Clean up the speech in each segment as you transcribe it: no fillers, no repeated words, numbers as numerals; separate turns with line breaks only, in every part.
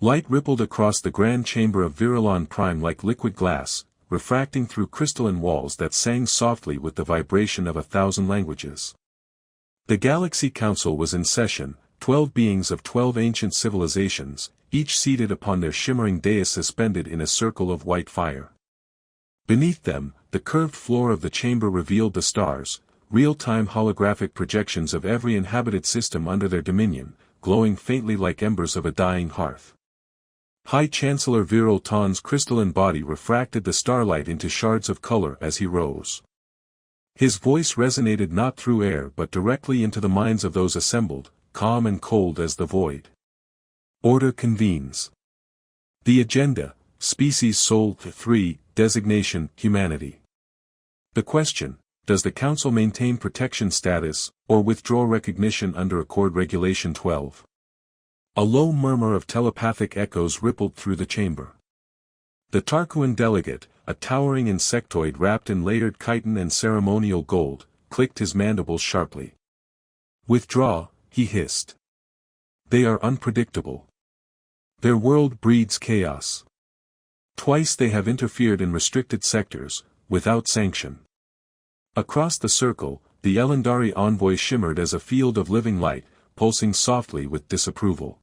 Light rippled across the grand chamber of Virilon Prime like liquid glass, refracting through crystalline walls that sang softly with the vibration of 1,000 languages. The Galaxy Council was in session, 12 beings of 12 ancient civilizations, each seated upon their shimmering dais suspended in a circle of white fire. Beneath them, the curved floor of the chamber revealed the stars, real-time holographic projections of every inhabited system under their dominion, glowing faintly like embers of a dying hearth. High Chancellor Viral Tan's crystalline body refracted the starlight into shards of color as he rose. His voice resonated not through air but directly into the minds of those assembled, calm and cold as the void. Order convenes. The agenda, Species Soul 3, Designation, Humanity. The question, does the Council maintain protection status, or withdraw recognition under Accord Regulation 12? A low murmur of telepathic echoes rippled through the chamber. The Tarkuan delegate, a towering insectoid wrapped in layered chitin and ceremonial gold, clicked his mandibles sharply. Withdraw, he hissed. They are unpredictable. Their world breeds chaos. Twice they have interfered in restricted sectors, without sanction. Across the circle, the Elendari envoy shimmered as a field of living light, pulsing softly with disapproval.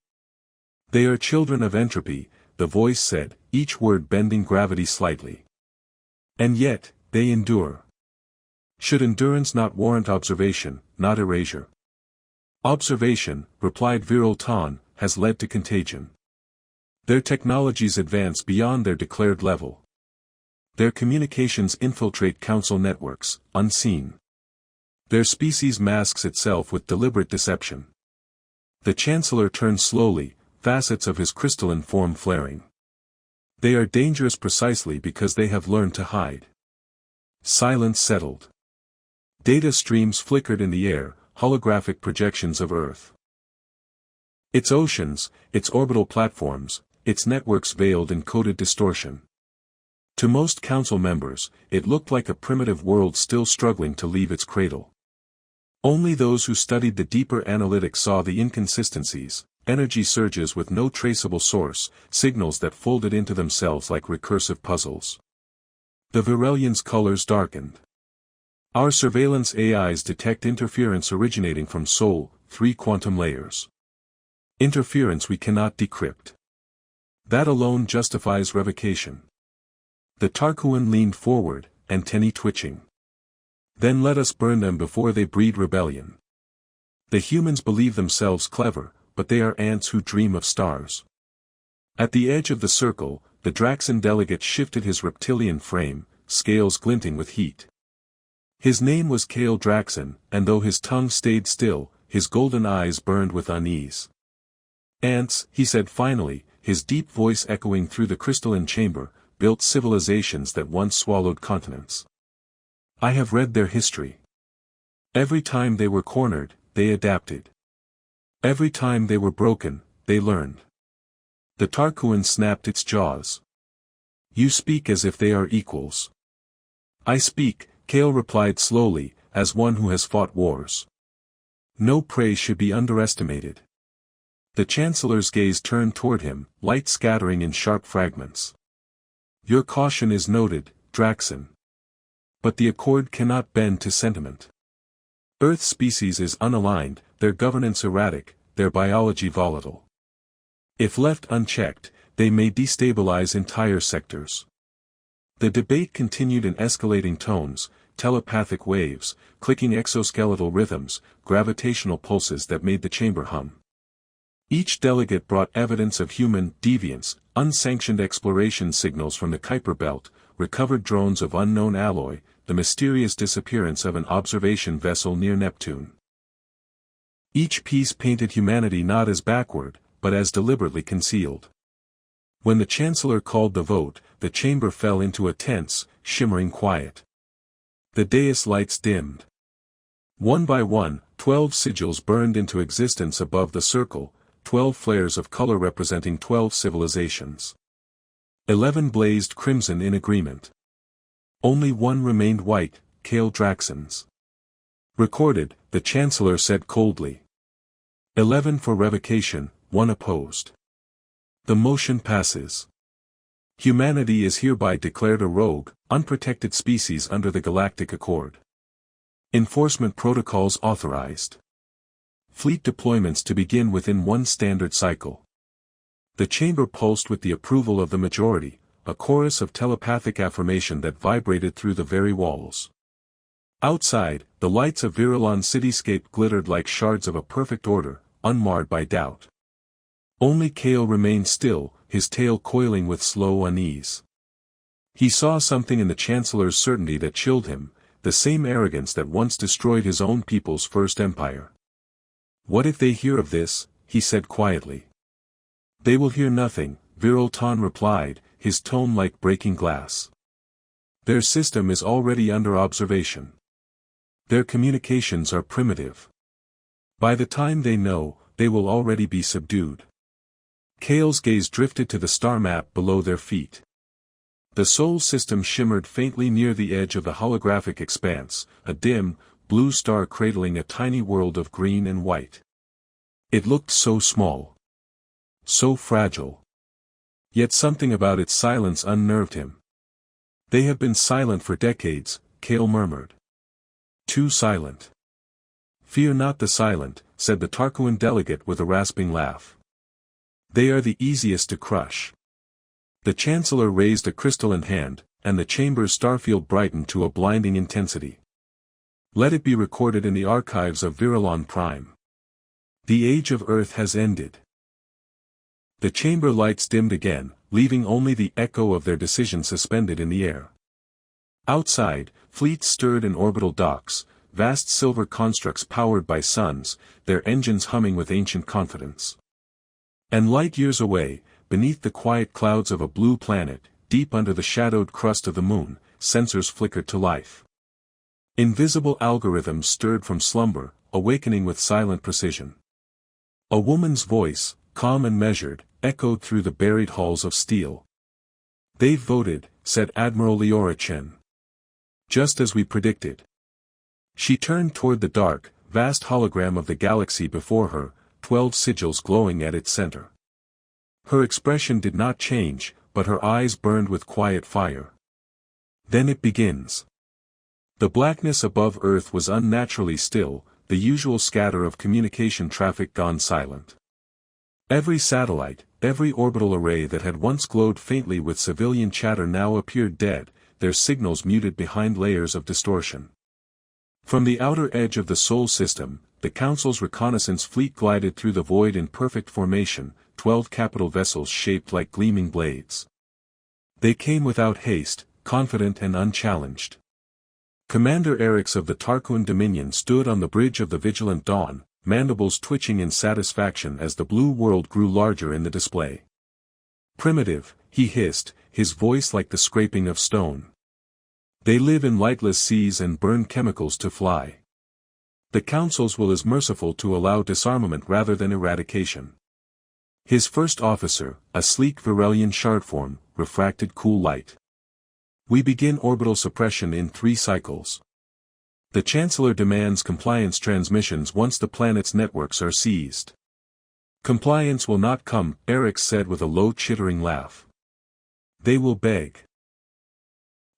They are children of entropy, the voice said, each word bending gravity slightly. And yet, they endure. Should endurance not warrant observation, not erasure? Observation, replied Viral Tan, has led to contagion. Their technologies advance beyond their declared level. Their communications infiltrate council networks, unseen. Their species masks itself with deliberate deception. The Chancellor turned slowly, facets of his crystalline form flaring. They are dangerous precisely because they have learned to hide. Silence settled. Data streams flickered in the air, holographic projections of Earth. Its oceans, its orbital platforms, its networks veiled in coded distortion. To most council members, it looked like a primitive world still struggling to leave its cradle. Only those who studied the deeper analytics saw the inconsistencies, energy surges with no traceable source, signals that folded into themselves like recursive puzzles. The Virelian's colors darkened. Our surveillance AIs detect interference originating from Sol, 3 quantum layers. Interference we cannot decrypt. That alone justifies revocation. The Tarkuan leaned forward, antennae twitching. Then let us burn them before they breed rebellion. The humans believe themselves clever, but they are ants who dream of stars. At the edge of the circle, the Draxan delegate shifted his reptilian frame, scales glinting with heat. His name was Kale Draxan, and though his tongue stayed still, his golden eyes burned with unease. Ants, he said finally, his deep voice echoing through the crystalline chamber, built civilizations that once swallowed continents. I have read their history. Every time they were cornered, they adapted. Every time they were broken, they learned. The Tarkuan snapped its jaws. You speak as if they are equals. I speak, Kale replied slowly, as one who has fought wars. No prey should be underestimated. The Chancellor's gaze turned toward him, light scattering in sharp fragments. Your caution is noted, Draxan. But the Accord cannot bend to sentiment. Earth species is unaligned, their governance erratic, their biology volatile. If left unchecked, they may destabilize entire sectors. The debate continued in escalating tones, telepathic waves, clicking exoskeletal rhythms, gravitational pulses that made the chamber hum. Each delegate brought evidence of human deviance, unsanctioned exploration signals from the Kuiper Belt, recovered drones of unknown alloy, the mysterious disappearance of an observation vessel near Neptune. Each piece painted humanity not as backward, but as deliberately concealed. When the Chancellor called the vote, the chamber fell into a tense, shimmering quiet. The dais lights dimmed. One by one, 12 sigils burned into existence above the circle, 12 flares of color representing 12 civilizations. 11 blazed crimson in agreement. Only one remained white, Kale Draxan's. Recorded, the Chancellor said coldly. 11 for revocation, 1 opposed. The motion passes. Humanity is hereby declared a rogue, unprotected species under the Galactic Accord. Enforcement protocols authorized. Fleet deployments to begin within one standard cycle. The chamber pulsed with the approval of the majority, a chorus of telepathic affirmation that vibrated through the very walls. Outside, the lights of Virilon cityscape glittered like shards of a perfect order, unmarred by doubt. Only Kale remained still, his tail coiling with slow unease. He saw something in the Chancellor's certainty that chilled him, the same arrogance that once destroyed his own people's first empire. "What if they hear of this?" he said quietly. "They will hear nothing," Virilton replied, his tone like breaking glass. "Their system is already under observation. Their communications are primitive. By the time they know, they will already be subdued." Kale's gaze drifted to the star map below their feet. The Sol system shimmered faintly near the edge of the holographic expanse, a dim, blue star cradling a tiny world of green and white. It looked so small. So fragile. Yet something about its silence unnerved him. "They have been silent for decades," Kale murmured. "Too silent." "Fear not the silent," said the Tarkuan delegate with a rasping laugh. "They are the easiest to crush." The Chancellor raised a crystalline hand, and the chamber's starfield brightened to a blinding intensity. "Let it be recorded in the archives of Virilon Prime. The age of Earth has ended." The chamber lights dimmed again, leaving only the echo of their decision suspended in the air. Outside, fleets stirred in orbital docks, vast silver constructs powered by suns, their engines humming with ancient confidence. And light years away, beneath the quiet clouds of a blue planet, deep under the shadowed crust of the moon, sensors flickered to life. Invisible algorithms stirred from slumber, awakening with silent precision. A woman's voice, calm and measured, echoed through the buried halls of steel. "They've voted," said Admiral Leora Chen. "Just as we predicted." She turned toward the dark, vast hologram of the galaxy before her, 12 sigils glowing at its center. Her expression did not change, but her eyes burned with quiet fire. "Then it begins." The blackness above Earth was unnaturally still, the usual scatter of communication traffic gone silent. Every satellite, every orbital array that had once glowed faintly with civilian chatter now appeared dead, their signals muted behind layers of distortion. From the outer edge of the Sol system, the Council's reconnaissance fleet glided through the void in perfect formation, 12 capital vessels shaped like gleaming blades. They came without haste, confident and unchallenged. Commander Erix of the Tarkuan Dominion stood on the bridge of the Vigilant Dawn, mandibles twitching in satisfaction as the blue world grew larger in the display. "Primitive," he hissed, his voice like the scraping of stone. "They live in lightless seas and burn chemicals to fly. The Council's will is merciful to allow disarmament rather than eradication." His first officer, a sleek Virelian shardform, refracted cool light. "We begin orbital suppression in 3 cycles. The Chancellor demands compliance transmissions once the planet's networks are seized." "Compliance will not come," Erix said with a low chittering laugh. "They will beg."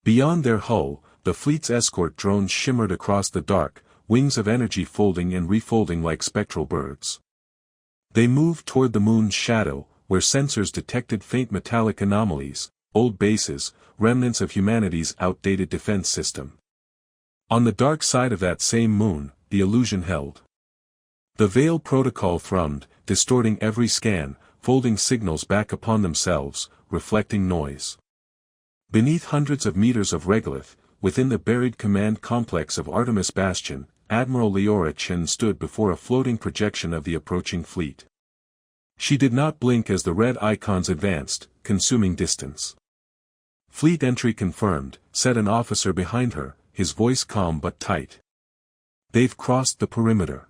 Beyond their hull, the fleet's escort drones shimmered across the dark, wings of energy folding and refolding like spectral birds. They moved toward the moon's shadow, where sensors detected faint metallic anomalies, old bases, remnants of humanity's outdated defense system. On the dark side of that same moon, the illusion held. The Veil Protocol thrummed, distorting every scan, folding signals back upon themselves, reflecting noise. Beneath hundreds of meters of regolith, within the buried command complex of Artemis Bastion, Admiral Leora Chen stood before a floating projection of the approaching fleet. She did not blink as the red icons advanced, consuming distance. "Fleet entry confirmed," said an officer behind her, his voice calm but tight. "They've crossed the perimeter.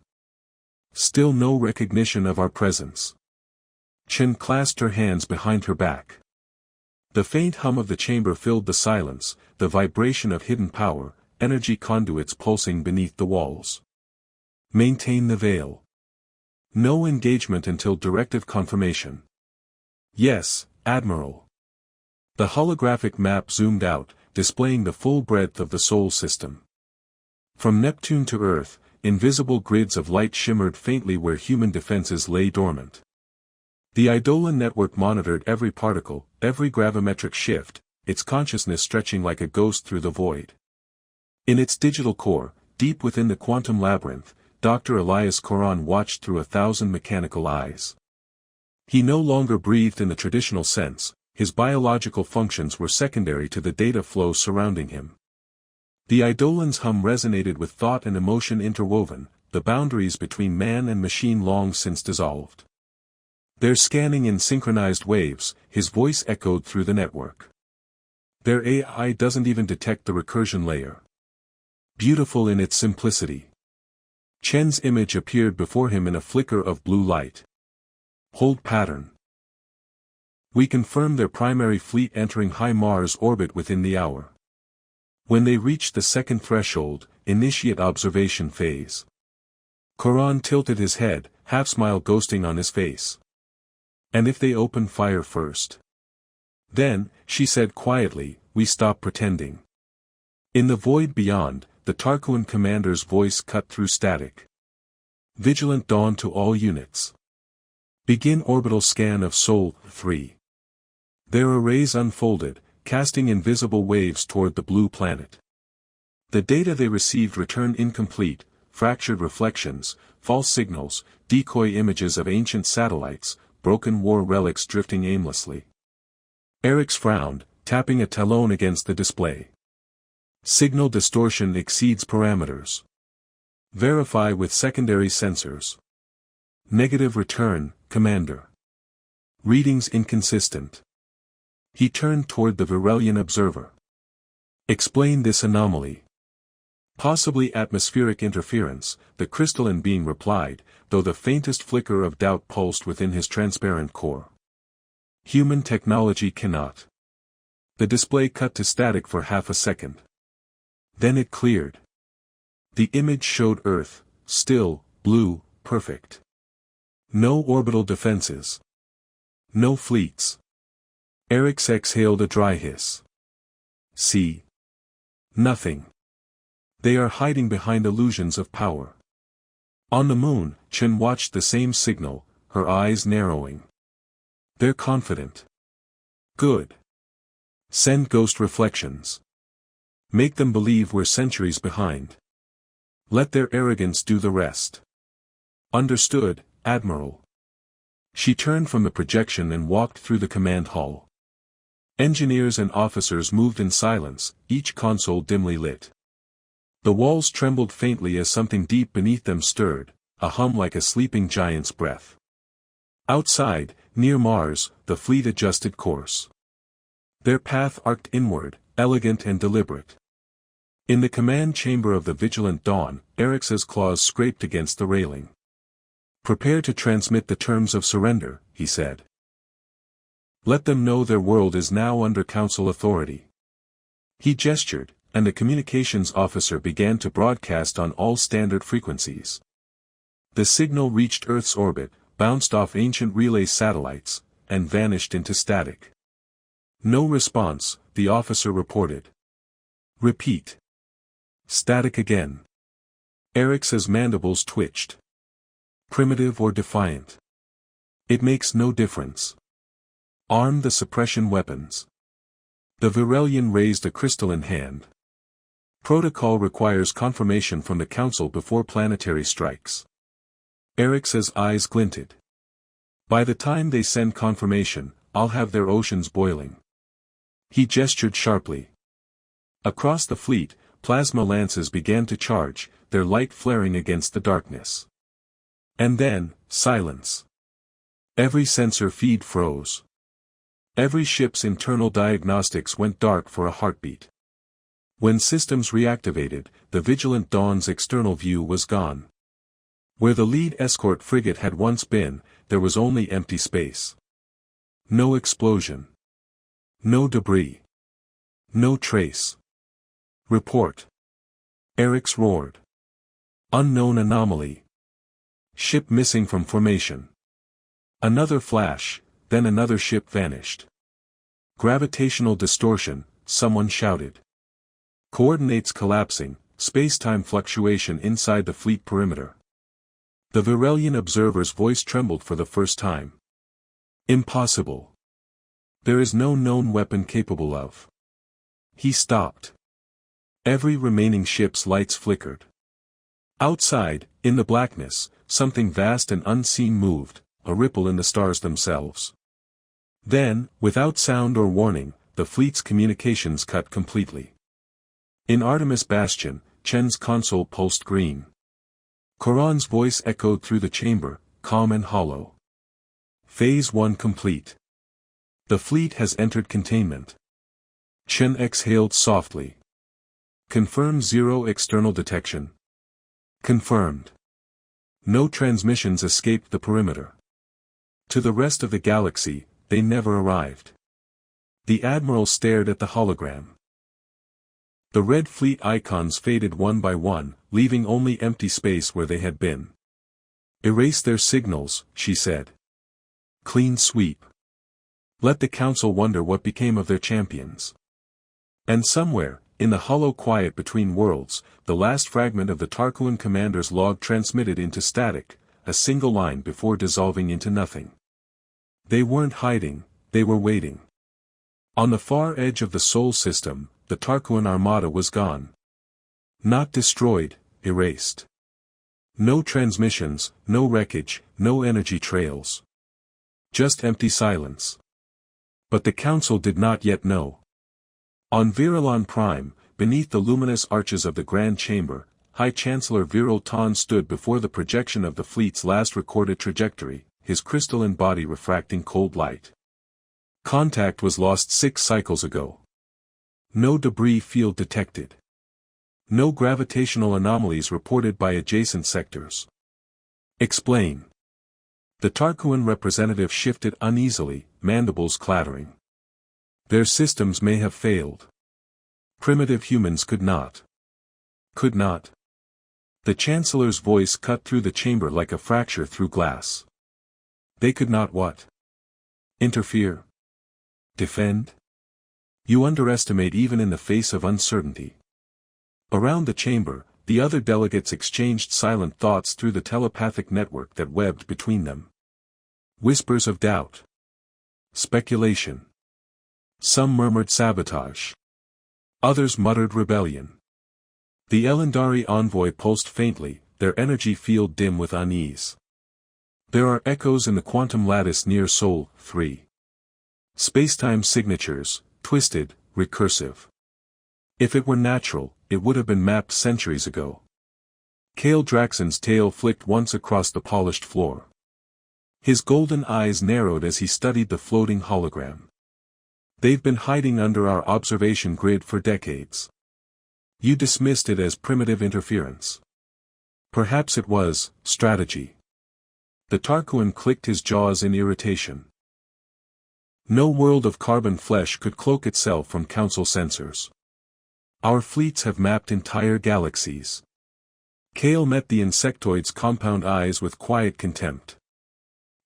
Still no recognition of our presence." Chen clasped her hands behind her back. The faint hum of the chamber filled the silence, the vibration of hidden power, energy conduits pulsing beneath the walls. "Maintain the veil. No engagement until directive confirmation." Yes, Admiral. The holographic map zoomed out, displaying the full breadth of the Sol system. From Neptune to Earth, invisible grids of light shimmered faintly where human defenses lay dormant. The Eidolon network monitored every particle, every gravimetric shift, its consciousness stretching like a ghost through the void. In its digital core, deep within the quantum labyrinth, Dr. Elias Coron watched through 1,000 mechanical eyes. He no longer breathed in the traditional sense, his biological functions were secondary to the data flow surrounding him. The Eidolon's hum resonated with thought and emotion interwoven, the boundaries between man and machine long since dissolved. Their scanning in synchronized waves, his voice echoed through the network. Their AI doesn't even detect the recursion layer. Beautiful in its simplicity. Chen's image appeared before him in a flicker of blue light. Hold pattern. We confirm their primary fleet entering high Mars orbit within the hour. When they reach the second threshold, initiate observation phase. Coron tilted his head, half-smile ghosting on his face. And if they open fire first? Then, she said quietly, we stop pretending. In the void beyond, the Tarkuan commander's voice cut through static. Vigilant dawn to all units. Begin orbital scan of Sol 3. Their arrays unfolded, casting invisible waves toward the blue planet. The data they received returned incomplete, fractured reflections, false signals, decoy images of ancient satellites, broken war relics drifting aimlessly. Eric's frowned, tapping a talon against the display. Signal distortion exceeds parameters. Verify with secondary sensors. Negative return, Commander. Readings inconsistent. He turned toward the Virelian observer. Explain this anomaly. Possibly atmospheric interference, the crystalline being replied, though the faintest flicker of doubt pulsed within his transparent core. Human technology cannot. The display cut to static for half a second. Then it cleared. The image showed Earth, still, blue, perfect. No orbital defenses. No fleets. Eric's exhaled a dry hiss. See. Nothing. They are hiding behind illusions of power. On the moon, Chen watched the same signal, her eyes narrowing. They're confident. Good. Send ghost reflections. Make them believe we're centuries behind. Let their arrogance do the rest. Understood, Admiral. She turned from the projection and walked through the command hall. Engineers and officers moved in silence, each console dimly lit. The walls trembled faintly as something deep beneath them stirred, a hum like a sleeping giant's breath. Outside, near Mars, the fleet adjusted course. Their path arced inward, elegant and deliberate. In the command chamber of the Vigilant Dawn, Eric's claws scraped against the railing. Prepare to transmit the terms of surrender, he said. Let them know their world is now under Council authority. He gestured, and the communications officer began to broadcast on all standard frequencies. The signal reached Earth's orbit, bounced off ancient relay satellites, and vanished into static. No response, the officer reported. Repeat. Static again. Eric's mandibles twitched. Primitive or defiant. It makes no difference. Arm the suppression weapons. The Virelian raised a crystalline hand. Protocol requires confirmation from the Council before planetary strikes. Eric's eyes glinted. By the time they send confirmation, I'll have their oceans boiling. He gestured sharply. Across the fleet, plasma lances began to charge, their light flaring against the darkness. And then, silence. Every sensor feed froze. Every ship's internal diagnostics went dark for a heartbeat. When systems reactivated, the Vigilant Dawn's external view was gone. Where the lead escort frigate had once been, there was only empty space. No explosion. No debris. No trace. Report. Eric's roared. Unknown anomaly. Ship missing from formation. Another flash, then another ship vanished. Gravitational distortion, someone shouted. Coordinates collapsing, space-time fluctuation inside the fleet perimeter. The Virelian observer's voice trembled for the first time. Impossible. There is no known weapon capable of. He stopped. Every remaining ship's lights flickered. Outside, in the blackness, something vast and unseen moved, a ripple in the stars themselves. Then, without sound or warning, the fleet's communications cut completely. In Artemis Bastion, Chen's console pulsed green. Koran's voice echoed through the chamber, calm and hollow. Phase 1 complete. The fleet has entered containment. Chen exhaled softly. Confirm zero external detection. Confirmed. No transmissions escaped the perimeter. To the rest of the galaxy, they never arrived. The Admiral stared at the hologram. The red fleet icons faded one by one, leaving only empty space where they had been. Erase their signals, she said. Clean sweep. Let the Council wonder what became of their champions. And somewhere, in the hollow quiet between worlds, the last fragment of the Tarkuan commander's log transmitted into static, a single line before dissolving into nothing. They weren't hiding, they were waiting. On the far edge of the Sol system, the Tarkuan armada was gone. Not destroyed, erased. No transmissions, no wreckage, no energy trails. Just empty silence. But the Council did not yet know. On Virelon Prime, beneath the luminous arches of the Grand Chamber, High Chancellor Viril Ton stood before the projection of the fleet's last recorded trajectory, his crystalline body refracting cold light. Contact was lost 6 cycles ago. No debris field detected. No gravitational anomalies reported by adjacent sectors. Explain. The Tarkuan representative shifted uneasily, mandibles clattering. Their systems may have failed. Primitive humans could not. Could not. The Chancellor's voice cut through the chamber like a fracture through glass. They could not what? Interfere? Defend? You underestimate even in the face of uncertainty. Around the chamber, the other delegates exchanged silent thoughts through the telepathic network that webbed between them. Whispers of doubt. Speculation. Some murmured sabotage. Others muttered rebellion. The Elendari envoy pulsed faintly, their energy field dim with unease. There are echoes in the quantum lattice near Sol 3. Spacetime signatures, twisted, recursive. If it were natural, it would have been mapped centuries ago. Kale Draxon's tail flicked once across the polished floor. His golden eyes narrowed as he studied the floating hologram. They've been hiding under our observation grid for decades. You dismissed it as primitive interference. Perhaps it was strategy. The Tarkuan clicked his jaws in irritation. No world of carbon flesh could cloak itself from Council sensors. Our fleets have mapped entire galaxies. Kale met the insectoid's compound eyes with quiet contempt.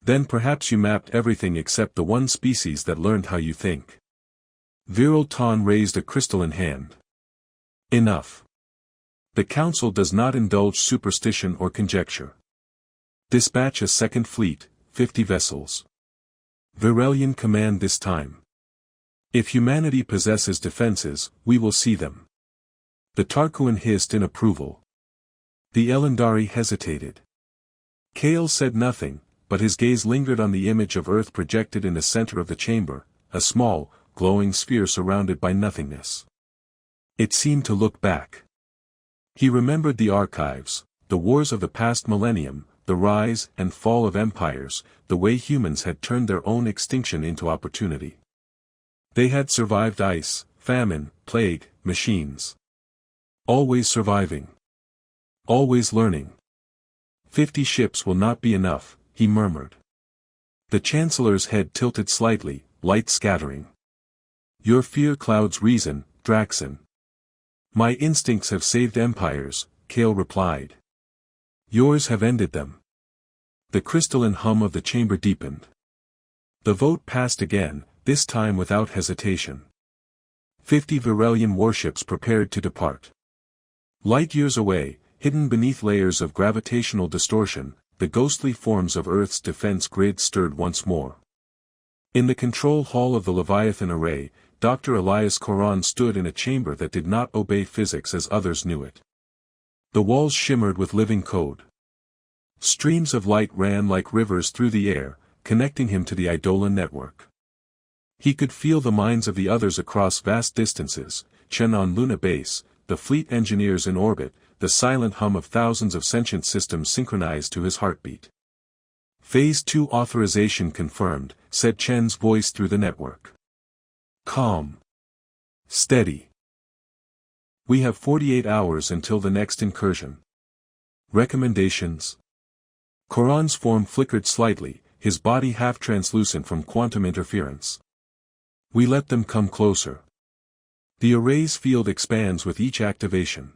Then perhaps you mapped everything except the one species that learned how you think. Viril Ton raised a crystalline hand. Enough. The Council does not indulge superstition or conjecture. Dispatch a second fleet, 50 vessels. Virelian command this time. If humanity possesses defenses, we will see them. The Tarkuan hissed in approval. The Elendari hesitated. Kale said nothing, but his gaze lingered on the image of Earth projected in the center of the chamber, a small, glowing sphere surrounded by nothingness. It seemed to look back. He remembered the archives, the wars of the past millennium, the rise and fall of empires, the way humans had turned their own extinction into opportunity. They had survived ice, famine, plague, machines. Always surviving. Always learning. 50 ships will not be enough, he murmured. The Chancellor's head tilted slightly, light scattering. Your fear clouds reason, Draxon. My instincts have saved empires, Kale replied. Yours have ended them. The crystalline hum of the chamber deepened. The vote passed again, this time without hesitation. 50 Virelian warships prepared to depart. Light years away, hidden beneath layers of gravitational distortion, the ghostly forms of Earth's defense grid stirred once more. In the control hall of the Leviathan array, Dr. Elias Coran stood in a chamber that did not obey physics as others knew it. The walls shimmered with living code. Streams of light ran like rivers through the air, connecting him to the Eidolon network. He could feel the minds of the others across vast distances, Chen on Luna base, the fleet engineers in orbit, the silent hum of thousands of sentient systems synchronized to his heartbeat. Phase 2 authorization confirmed, said Chen's voice through the network. Calm. Steady. We have 48 hours until the next incursion. Recommendations? Coran's form flickered slightly, his body half translucent from quantum interference. We let them come closer. The array's field expands with each activation.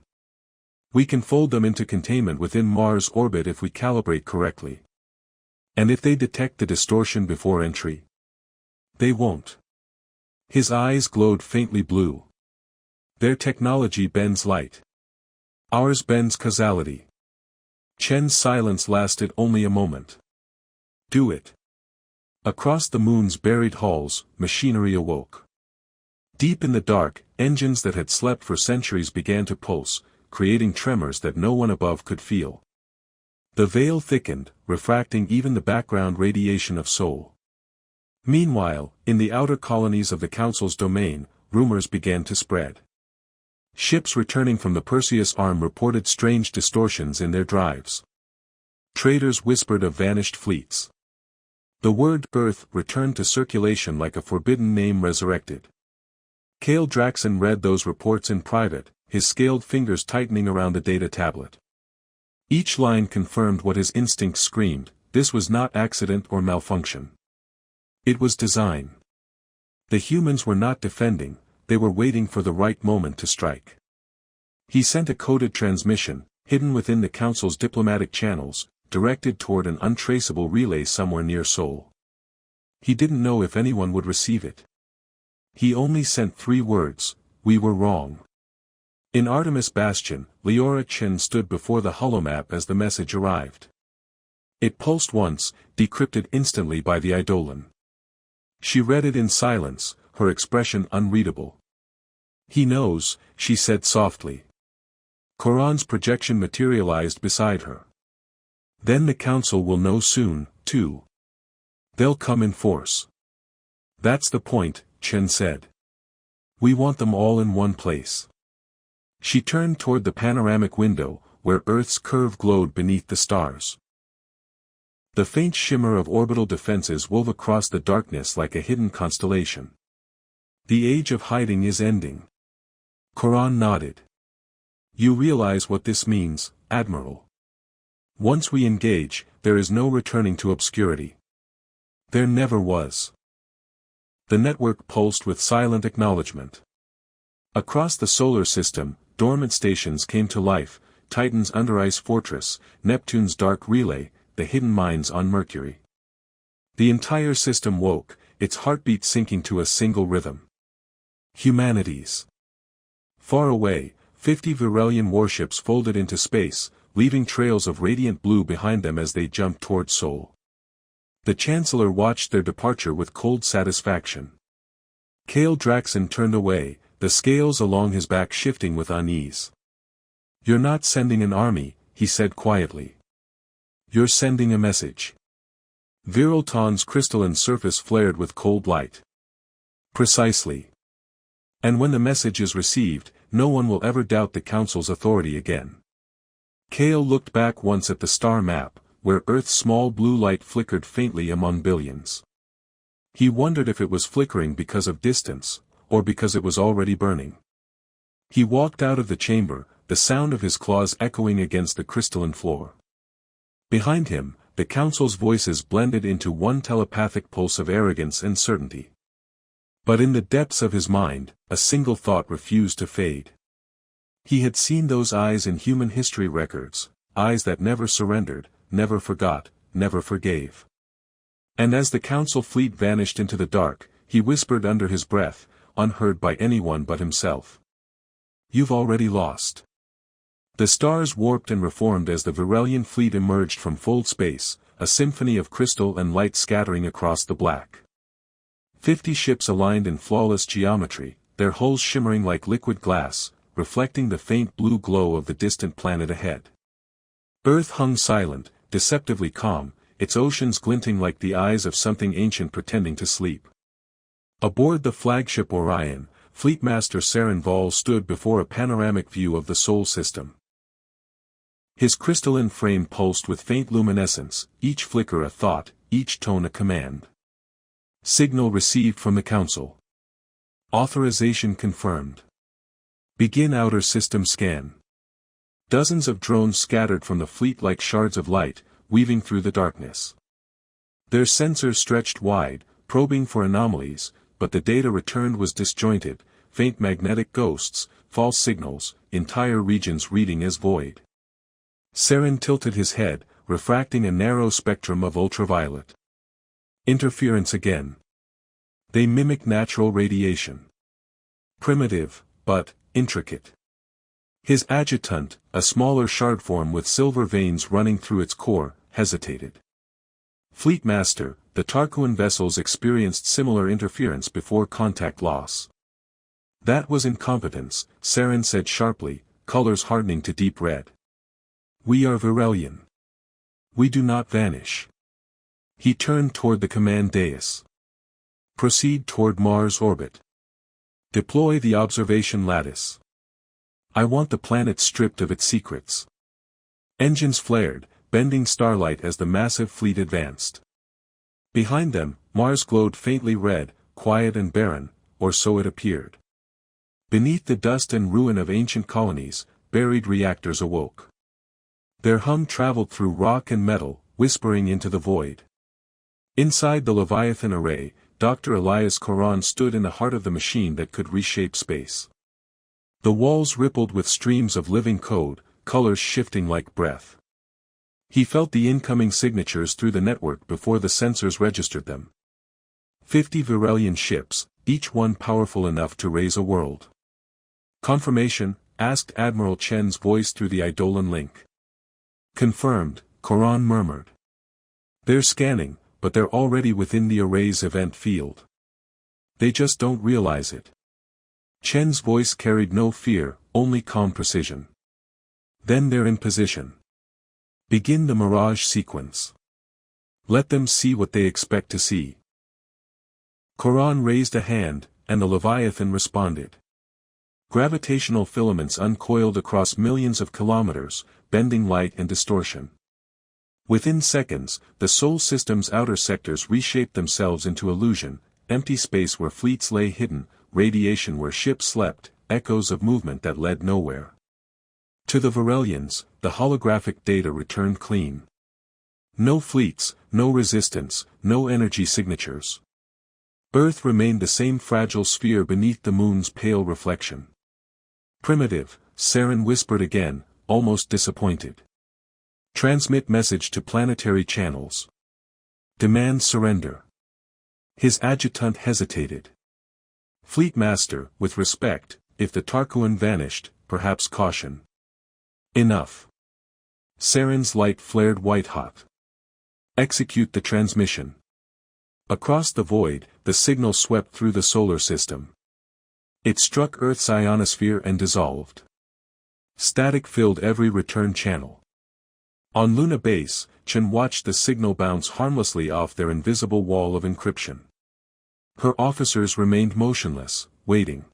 We can fold them into containment within Mars' orbit if we calibrate correctly. And if they detect the distortion before entry? They won't. His eyes glowed faintly blue. Their technology bends light. Ours bends causality. Chen's silence lasted only a moment. Do it. Across the moon's buried halls, machinery awoke. Deep in the dark, engines that had slept for centuries began to pulse, creating tremors that no one above could feel. The veil thickened, refracting even the background radiation of Sol. Meanwhile, in the outer colonies of the Council's domain, rumors began to spread. Ships returning from the Perseus Arm reported strange distortions in their drives. Traders whispered of vanished fleets. The word Earth returned to circulation like a forbidden name resurrected. Kale Draxon read those reports in private, his scaled fingers tightening around the data tablet. Each line confirmed what his instincts screamed: this was not accident or malfunction. It was design. The humans were not defending, they were waiting for the right moment to strike. He sent a coded transmission, hidden within the Council's diplomatic channels, directed toward an untraceable relay somewhere near Sol. He didn't know if anyone would receive it. He only sent 3 words: we were wrong. In Artemis Bastion, Leora Chen stood before the holomap as the message arrived. It pulsed once, decrypted instantly by the Eidolon. She read it in silence, her expression unreadable. He knows, she said softly. Coran's projection materialized beside her. Then the Council will know soon, too. They'll come in force. That's the point, Chen said. We want them all in one place. She turned toward the panoramic window, where Earth's curve glowed beneath the stars. The faint shimmer of orbital defenses wove across the darkness like a hidden constellation. The age of hiding is ending. Coran nodded. You realize what this means, Admiral. Once we engage, there is no returning to obscurity. There never was. The network pulsed with silent acknowledgement. Across the solar system, dormant stations came to life: Titan's under-ice fortress, Neptune's dark relay, the hidden mines on Mercury. The entire system woke, its heartbeat sinking to a single rhythm. Humanities. Far away, 50 Virelian warships folded into space, leaving trails of radiant blue behind them as they jumped toward Sol. The Chancellor watched their departure with cold satisfaction. Kale Draxon turned away, the scales along his back shifting with unease. You're not sending an army, he said quietly. You're sending a message. Viralton's crystalline surface flared with cold light. Precisely. And when the message is received, no one will ever doubt the Council's authority again. Kale looked back once at the star map, where Earth's small blue light flickered faintly among billions. He wondered if it was flickering because of distance, or because it was already burning. He walked out of the chamber, the sound of his claws echoing against the crystalline floor. Behind him, the Council's voices blended into one telepathic pulse of arrogance and certainty. But in the depths of his mind, a single thought refused to fade. He had seen those eyes in human history records, eyes that never surrendered, never forgot, never forgave. And as the council fleet vanished into the dark, he whispered under his breath, unheard by anyone but himself. "You've already lost." The stars warped and reformed as the Virelian fleet emerged from fold space, a symphony of crystal and light scattering across the black. 50 ships aligned in flawless geometry, their hulls shimmering like liquid glass, reflecting the faint blue glow of the distant planet ahead. Earth hung silent, deceptively calm, its oceans glinting like the eyes of something ancient pretending to sleep. Aboard the flagship Orion, Fleetmaster Saren Vol stood before a panoramic view of the Sol system. His crystalline frame pulsed with faint luminescence, each flicker a thought, each tone a command. Signal received from the Council. Authorization confirmed. Begin outer system scan. Dozens of drones scattered from the fleet like shards of light, weaving through the darkness. Their sensors stretched wide, probing for anomalies, but the data returned was disjointed, faint magnetic ghosts, false signals, entire regions reading as void. Saren tilted his head, refracting a narrow spectrum of ultraviolet. Interference again. They mimic natural radiation. Primitive, but intricate. His adjutant, a smaller shard form with silver veins running through its core, hesitated. Fleetmaster, the Tarkuan vessels experienced similar interference before contact loss. That was incompetence, Saren said sharply, colors hardening to deep red. We are Virelian. We do not vanish. He turned toward the command dais. Proceed toward Mars orbit. Deploy the observation lattice. I want the planet stripped of its secrets. Engines flared, bending starlight as the massive fleet advanced. Behind them, Mars glowed faintly red, quiet and barren, or so it appeared. Beneath the dust and ruin of ancient colonies, buried reactors awoke. Their hum traveled through rock and metal, whispering into the void. Inside the Leviathan array, Dr. Elias Koran stood in the heart of the machine that could reshape space. The walls rippled with streams of living code, colors shifting like breath. He felt the incoming signatures through the network before the sensors registered them. 50 Virelian ships, each one powerful enough to raise a world. Confirmation, asked Admiral Chen's voice through the Eidolon link. Confirmed, Koran murmured. They're scanning, but they're already within the array's event field. They just don't realize it. Chen's voice carried no fear, only calm precision. Then they're in position. Begin the mirage sequence. Let them see what they expect to see. Koran raised a hand, and the Leviathan responded. Gravitational filaments uncoiled across millions of kilometers, bending light and distortion. Within seconds, the Sol system's outer sectors reshaped themselves into illusion, empty space where fleets lay hidden, radiation where ships slept, echoes of movement that led nowhere. To the Virelians, the holographic data returned clean. No fleets, no resistance, no energy signatures. Earth remained the same fragile sphere beneath the moon's pale reflection. Primitive, Saren whispered again, almost disappointed. Transmit message to planetary channels. Demand surrender. His adjutant hesitated. Fleetmaster, with respect, if the Tarkuan vanished, perhaps caution. Enough. Saren's light flared white-hot. Execute the transmission. Across the void, the signal swept through the solar system. It struck Earth's ionosphere and dissolved. Static filled every return channel. On Luna base, Chen watched the signal bounce harmlessly off their invisible wall of encryption. Her officers remained motionless, waiting.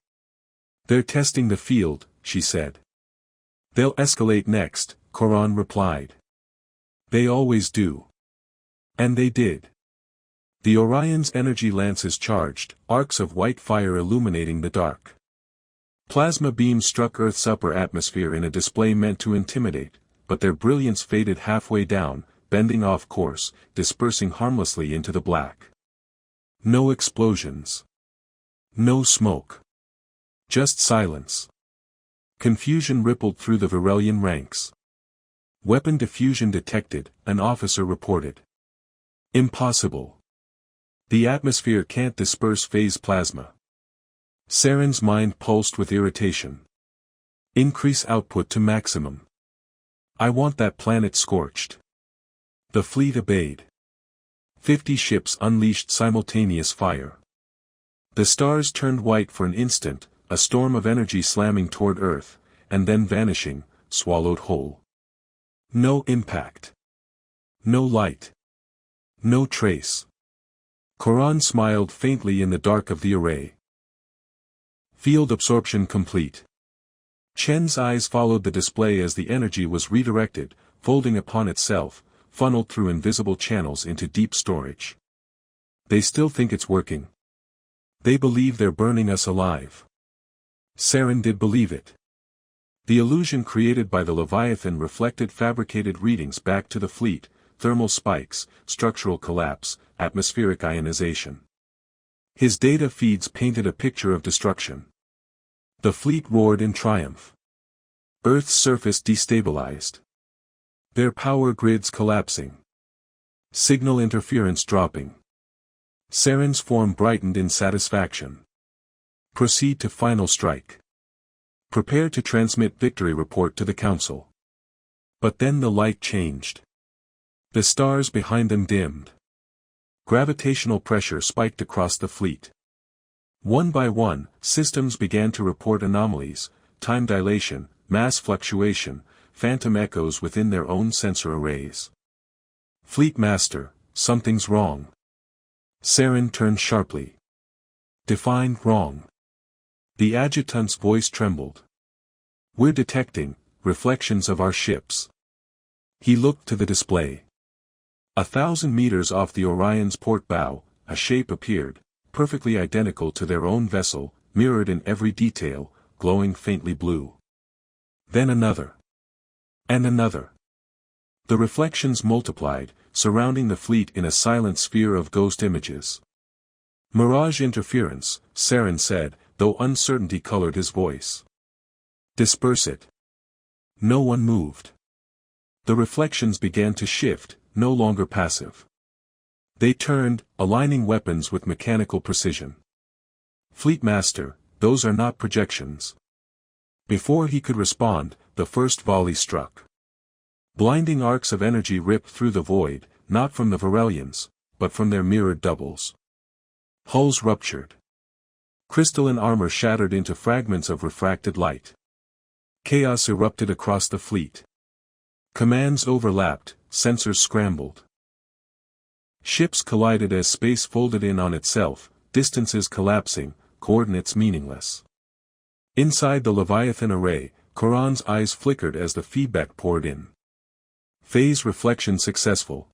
They're testing the field, she said. They'll escalate next, Koran replied. They always do. And they did. The Orion's energy lances charged, arcs of white fire illuminating the dark. Plasma beams struck Earth's upper atmosphere in a display meant to intimidate, but their brilliance faded halfway down, bending off course, dispersing harmlessly into the black. No explosions. No smoke. Just silence. Confusion rippled through the Virelian ranks. Weapon diffusion detected, an officer reported. Impossible. The atmosphere can't disperse phase plasma. Saren's mind pulsed with irritation. Increase output to maximum. I want that planet scorched. The fleet obeyed. 50 ships unleashed simultaneous fire. The stars turned white for an instant, a storm of energy slamming toward Earth, and then vanishing, swallowed whole. No impact. No light. No trace. Koran smiled faintly in the dark of the array. Field absorption complete. Chen's eyes followed the display as the energy was redirected, folding upon itself, funneled through invisible channels into deep storage. They still think it's working. They believe they're burning us alive. Saren did believe it. The illusion created by the Leviathan reflected fabricated readings back to the fleet: thermal spikes, structural collapse, atmospheric ionization. His data feeds painted a picture of destruction. The fleet roared in triumph. Earth's surface destabilized. Their power grids collapsing. Signal interference dropping. Saren's form brightened in satisfaction. Proceed to final strike. Prepare to transmit victory report to the Council. But then the light changed. The stars behind them dimmed. Gravitational pressure spiked across the fleet. One by one, systems began to report anomalies: time dilation, mass fluctuation, phantom echoes within their own sensor arrays. Fleet Master, something's wrong. Saren turned sharply. Define wrong. The adjutant's voice trembled. We're detecting reflections of our ships. He looked to the display. 1,000 meters off the Orion's port bow, a shape appeared, perfectly identical to their own vessel, mirrored in every detail, glowing faintly blue. Then another. And another. The reflections multiplied, surrounding the fleet in a silent sphere of ghost images. Mirage interference, Saren said, though uncertainty colored his voice. Disperse it. No one moved. The reflections began to shift, no longer passive. They turned, aligning weapons with mechanical precision. Fleet Master, those are not projections. Before he could respond, the first volley struck. Blinding arcs of energy ripped through the void, not from the Varelians, but from their mirrored doubles. Hulls ruptured. Crystalline armor shattered into fragments of refracted light. Chaos erupted across the fleet. Commands overlapped, sensors scrambled. Ships collided as space folded in on itself, distances collapsing, coordinates meaningless. Inside the Leviathan array, Koran's eyes flickered as the feedback poured in. Phase reflection successful.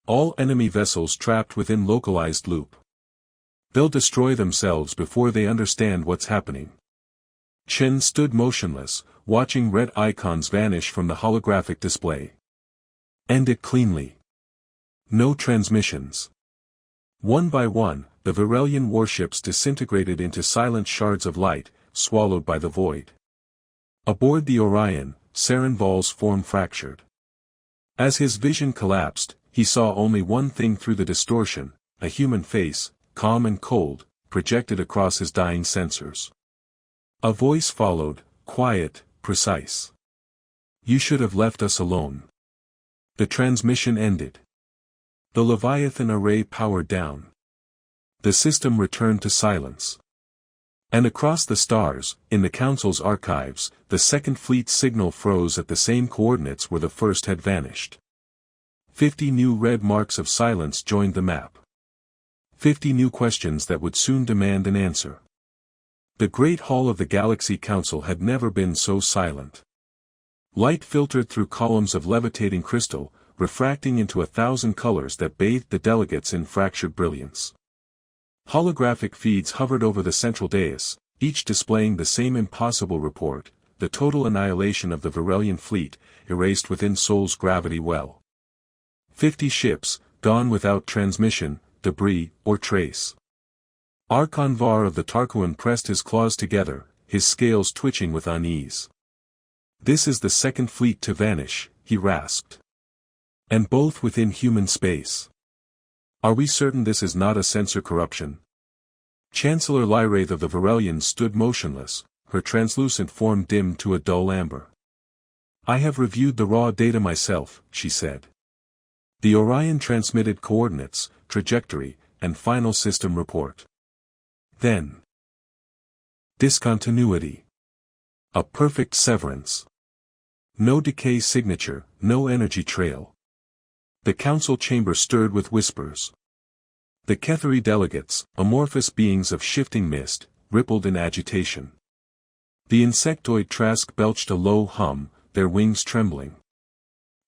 All enemy vessels trapped within localized loop. They'll destroy themselves before they understand what's happening. Chen stood motionless, watching red icons vanish from the holographic display. End it cleanly. No transmissions. One by one, the Varelian warships disintegrated into silent shards of light, swallowed by the void. Aboard the Orion, Saren Vol's form fractured. As his vision collapsed, he saw only one thing through the distortion: a human face, calm and cold, projected across his dying sensors. A voice followed, quiet, precise. You should have left us alone. The transmission ended. The Leviathan array powered down. The system returned to silence. And across the stars, in the Council's archives, the Second Fleet's signal froze at the same coordinates where the first had vanished. 50 new red marks of silence joined the map. 50 new questions that would soon demand an answer. The Great Hall of the Galaxy Council had never been so silent. Light filtered through columns of levitating crystal, refracting into 1,000 colors that bathed the delegates in fractured brilliance. Holographic feeds hovered over the central dais, each displaying the same impossible report: the total annihilation of the Varelian fleet, erased within Sol's gravity well. 50 ships, gone without transmission, debris, or trace. Archon Var of the Tarkoan pressed his claws together, his scales twitching with unease. This is the Second Fleet to vanish, he rasped. And both within human space. Are we certain this is not a sensor corruption? Chancellor Lyraith of the Varelians stood motionless, her translucent form dimmed to a dull amber. I have reviewed the raw data myself, she said. The Orion transmitted coordinates, trajectory, and final system report. Then. Discontinuity. A perfect severance. No decay signature, no energy trail. The council chamber stirred with whispers. The Ketheri delegates, amorphous beings of shifting mist, rippled in agitation. The insectoid Trask belched a low hum, their wings trembling.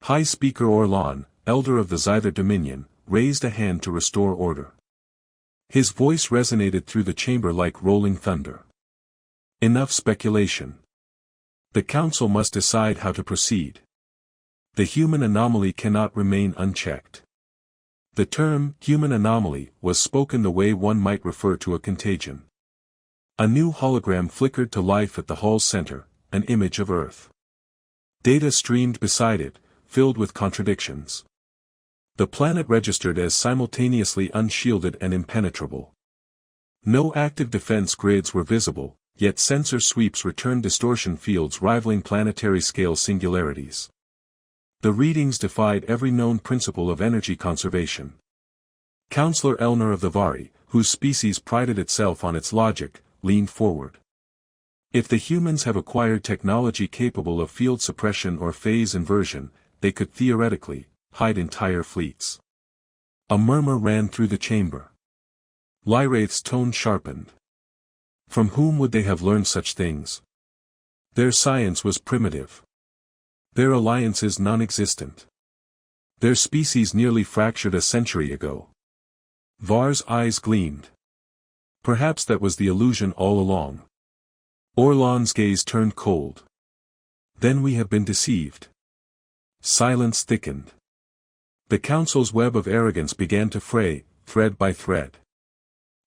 High Speaker Orlan, elder of the Xyther Dominion, raised a hand to restore order. His voice resonated through the chamber like rolling thunder. Enough speculation. The council must decide how to proceed. The human anomaly cannot remain unchecked. The term, human anomaly, was spoken the way one might refer to a contagion. A new hologram flickered to life at the hall's center, an image of Earth. Data streamed beside it, filled with contradictions. The planet registered as simultaneously unshielded and impenetrable. No active defense grids were visible, yet sensor sweeps returned distortion fields rivaling planetary-scale singularities. The readings defied every known principle of energy conservation. Counselor Elnor of the Vari, whose species prided itself on its logic, leaned forward. If the humans have acquired technology capable of field suppression or phase inversion, they could theoretically hide entire fleets. A murmur ran through the chamber. Lyraith's tone sharpened. From whom would they have learned such things? Their science was primitive. Their alliances non-existent. Their species nearly fractured a century ago. Var's eyes gleamed. Perhaps that was the illusion all along. Orlan's gaze turned cold. Then we have been deceived. Silence thickened. The council's web of arrogance began to fray, thread by thread.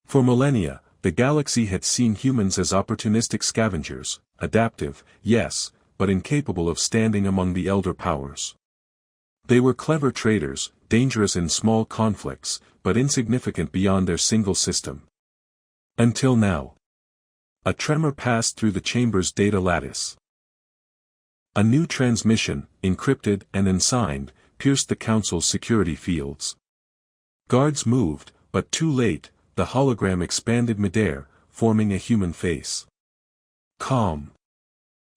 For millennia, the galaxy had seen humans as opportunistic scavengers, adaptive, yes, but incapable of standing among the elder powers. They were clever traders, dangerous in small conflicts, but insignificant beyond their single system. Until now. A tremor passed through the chamber's data lattice. A new transmission, encrypted and unsigned, pierced the council's security fields. Guards moved, but too late, the hologram expanded midair, forming a human face. Calm.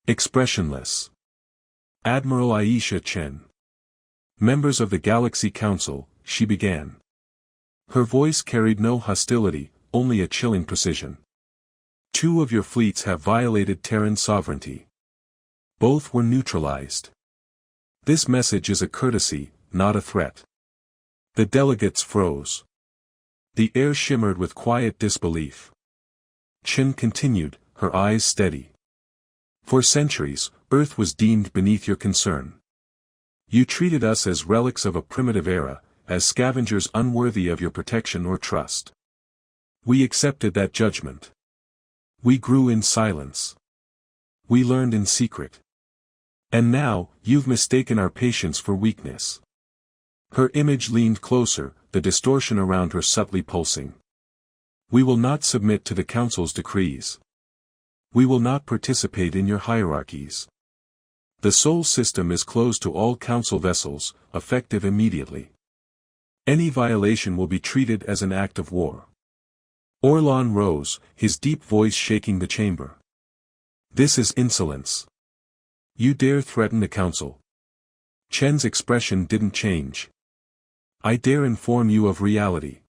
Expressionless. Admiral Aisha Chen. Members of the Galaxy Council, she began. Her voice carried no hostility, only a chilling precision. 2 of your fleets have violated Terran sovereignty. Both were neutralized. This message is a courtesy, not a threat. The delegates froze. The air shimmered with quiet disbelief. Chen continued, her eyes steady. For centuries, Earth was deemed beneath your concern. You treated us as relics of a primitive era, as scavengers unworthy of your protection or trust. We accepted that judgment. We grew in silence. We learned in secret. And now, you've mistaken our patience for weakness. Her image leaned closer, the distortion around her subtly pulsing. We will not submit to the Council's decrees. We will not participate in your hierarchies. The Sol system is closed to all Council vessels, effective immediately. Any violation will be treated as an act of war. Orlan rose, his deep voice shaking the chamber. This is insolence. You dare threaten the Council. Chen's expression didn't change. I dare inform you of reality.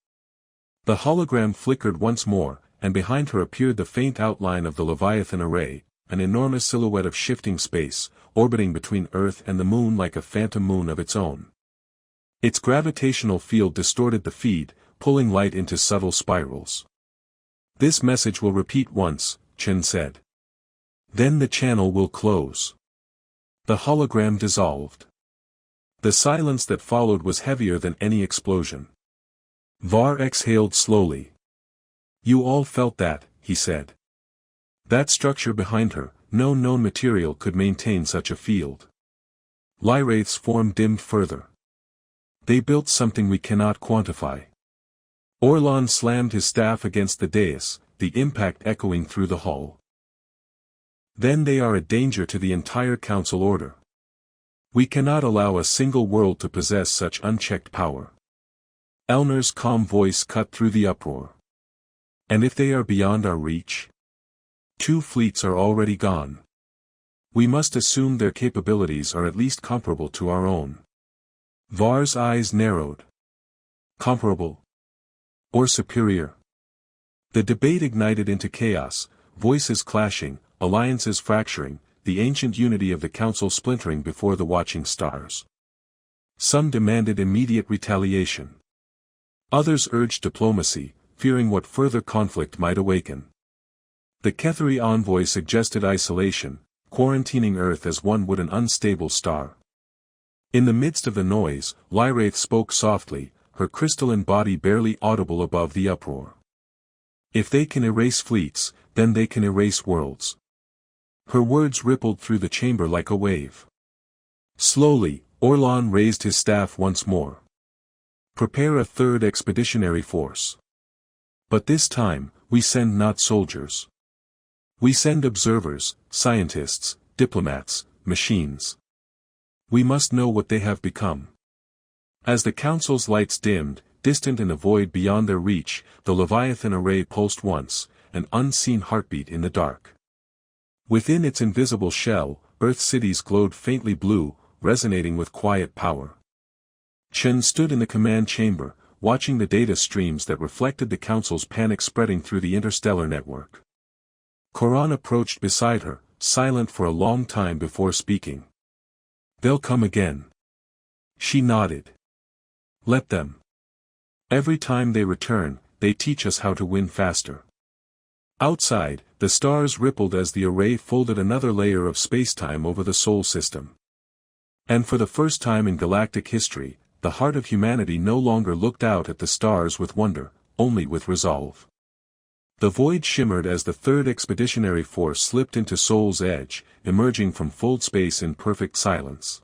The hologram flickered once more, and behind her appeared the faint outline of the Leviathan array, an enormous silhouette of shifting space, orbiting between Earth and the Moon like a phantom moon of its own. Its gravitational field distorted the feed, pulling light into subtle spirals. This message will repeat once, Chen said. Then the channel will close. The hologram dissolved. The silence that followed was heavier than any explosion. Var exhaled slowly. You all felt that, he said. That structure behind her, no known material could maintain such a field. Lyraith's form dimmed further. They built something we cannot quantify. Orlan slammed his staff against the dais, the impact echoing through the hall. Then they are a danger to the entire council order. We cannot allow a single world to possess such unchecked power. Elner's calm voice cut through the uproar. And if they are beyond our reach? 2 fleets are already gone. We must assume their capabilities are at least comparable to our own. Var's eyes narrowed. Comparable? Or superior? The debate ignited into chaos, voices clashing, alliances fracturing, the ancient unity of the council splintering before the watching stars. Some demanded immediate retaliation. Others urged diplomacy, fearing what further conflict might awaken. The Ketheri envoy suggested isolation, quarantining Earth as one would an unstable star. In the midst of the noise, Lyraith spoke softly, her crystalline body barely audible above the uproar. If they can erase fleets, then they can erase worlds. Her words rippled through the chamber like a wave. Slowly, Orlan raised his staff once more. Prepare a 3rd expeditionary force. But this time, we send not soldiers. We send observers, scientists, diplomats, machines. We must know what they have become. As the council's lights dimmed, distant in a void beyond their reach, the Leviathan array pulsed once, an unseen heartbeat in the dark. Within its invisible shell, Earth cities glowed faintly blue, resonating with quiet power. Chen stood in the command chamber, watching the data streams that reflected the council's panic spreading through the interstellar network. Koran approached beside her, silent for a long time before speaking. They'll come again. She nodded. Let them. Every time they return, they teach us how to win faster. Outside, the stars rippled as the array folded another layer of spacetime over the Sol system. And for the first time in galactic history, the heart of humanity no longer looked out at the stars with wonder, only with resolve. The void shimmered as the 3rd expeditionary force slipped into Sol's edge, emerging from fold space in perfect silence.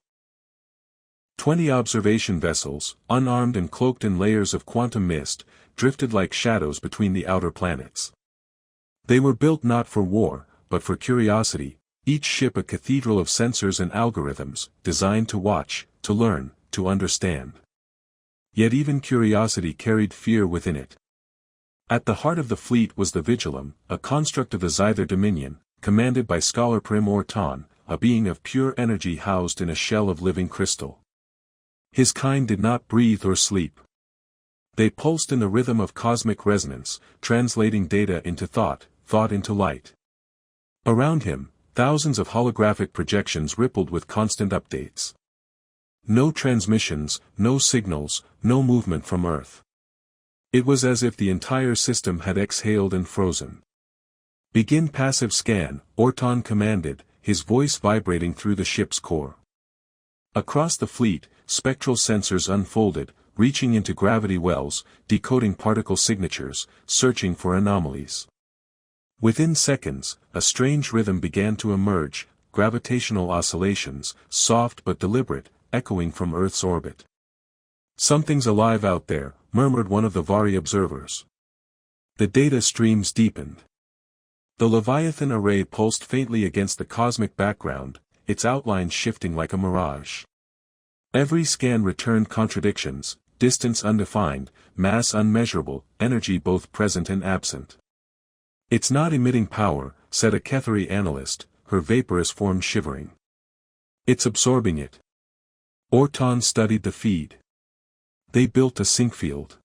20 observation vessels, unarmed and cloaked in layers of quantum mist, drifted like shadows between the outer planets. They were built not for war, but for curiosity, each ship a cathedral of sensors and algorithms, designed to watch, to learn, to understand. Yet even curiosity carried fear within it. At the heart of the fleet was the Vigilum, a construct of the Xyther Dominion, commanded by Scholar Prim Ortan, a being of pure energy housed in a shell of living crystal. His kind did not breathe or sleep. They pulsed in the rhythm of cosmic resonance, translating data into thought, thought into light. Around him, thousands of holographic projections rippled with constant updates. No transmissions, no signals, no movement from Earth. It was as if the entire system had exhaled and frozen. Begin passive scan, Ortan commanded, his voice vibrating through the ship's core. Across the fleet, spectral sensors unfolded, reaching into gravity wells, decoding particle signatures, searching for anomalies. Within seconds, a strange rhythm began to emerge, gravitational oscillations, soft but deliberate, echoing from Earth's orbit. Something's alive out there, murmured one of the Vari observers. The data streams deepened. The Leviathan array pulsed faintly against the cosmic background, its outline shifting like a mirage. Every scan returned contradictions, distance undefined, mass unmeasurable, energy both present and absent. It's not emitting power, said a Ketheri analyst, her vaporous form shivering. It's absorbing it. Ortan studied the feed. They built a sink field.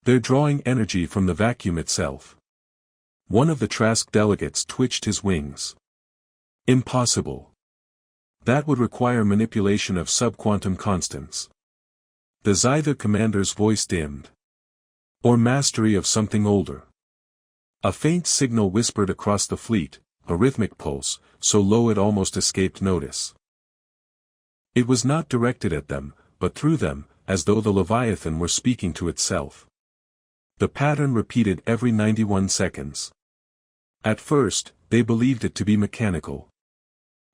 They're drawing energy from the vacuum itself. One of the Trask delegates twitched his wings. Impossible. That would require manipulation of subquantum constants. The Xyther commander's voice dimmed. Or mastery of something older. A faint signal whispered across the fleet, a rhythmic pulse, so low it almost escaped notice. It was not directed at them, but through them, as though the Leviathan were speaking to itself. The pattern repeated every 91 seconds. At first, they believed it to be mechanical.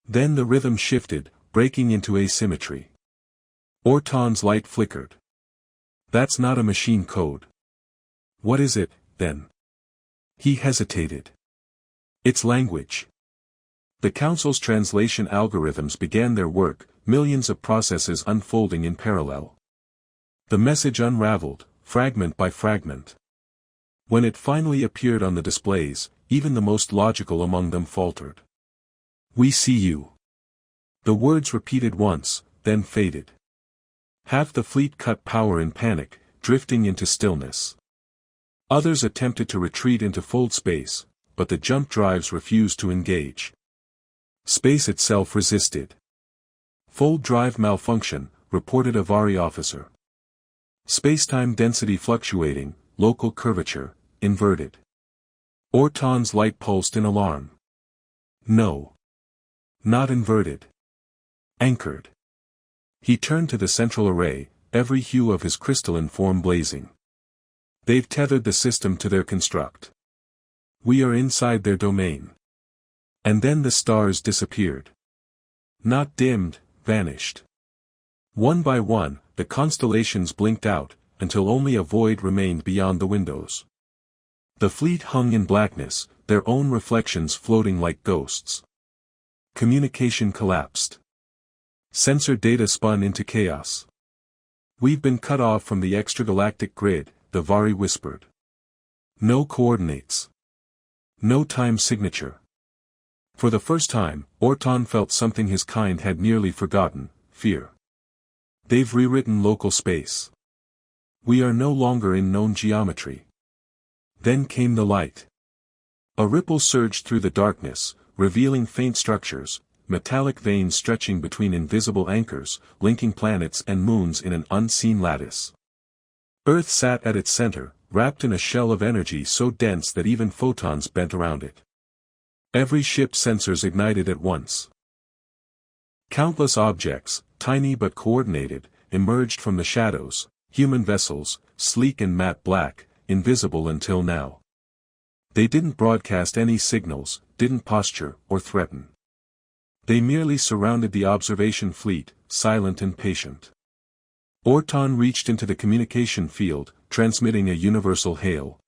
Then the rhythm shifted, breaking into asymmetry. Ortan's light flickered. That's not a machine code. What is it, then? He hesitated. It's language. The Council's translation algorithms began their work, millions of processes unfolding in parallel. The message unraveled, fragment by fragment. When it finally appeared on the displays, even the most logical among them faltered. We see you. The words repeated once, then faded. Half the fleet cut power in panic, drifting into stillness. Others attempted to retreat into fold space, but the jump drives refused to engage. Space itself resisted. Fold drive malfunction, reported a Vari officer. Spacetime density fluctuating, local curvature, inverted. Orton's light pulsed in alarm. No. Not inverted. Anchored. He turned to the central array, every hue of his crystalline form blazing. They've tethered the system to their construct. We are inside their domain. And then the stars disappeared. Not dimmed, vanished. One by one, the constellations blinked out, until only a void remained beyond the windows. The fleet hung in blackness, their own reflections floating like ghosts. Communication collapsed. Sensor data spun into chaos. We've been cut off from the extragalactic grid, the Vari whispered. No coordinates. No time signature. For the first time, Orton felt something his kind had nearly forgotten, fear. They've rewritten local space. We are no longer in known geometry. Then came the light. A ripple surged through the darkness, revealing faint structures, metallic veins stretching between invisible anchors, linking planets and moons in an unseen lattice. Earth sat at its center, wrapped in a shell of energy so dense that even photons bent around it. Every ship's sensors ignited at once. Countless objects, tiny but coordinated, emerged from the shadows, human vessels, sleek and matte black, invisible until now. They didn't broadcast any signals, didn't posture or threaten. They merely surrounded the observation fleet, silent and patient. Orton reached into the communication field, transmitting a universal hail.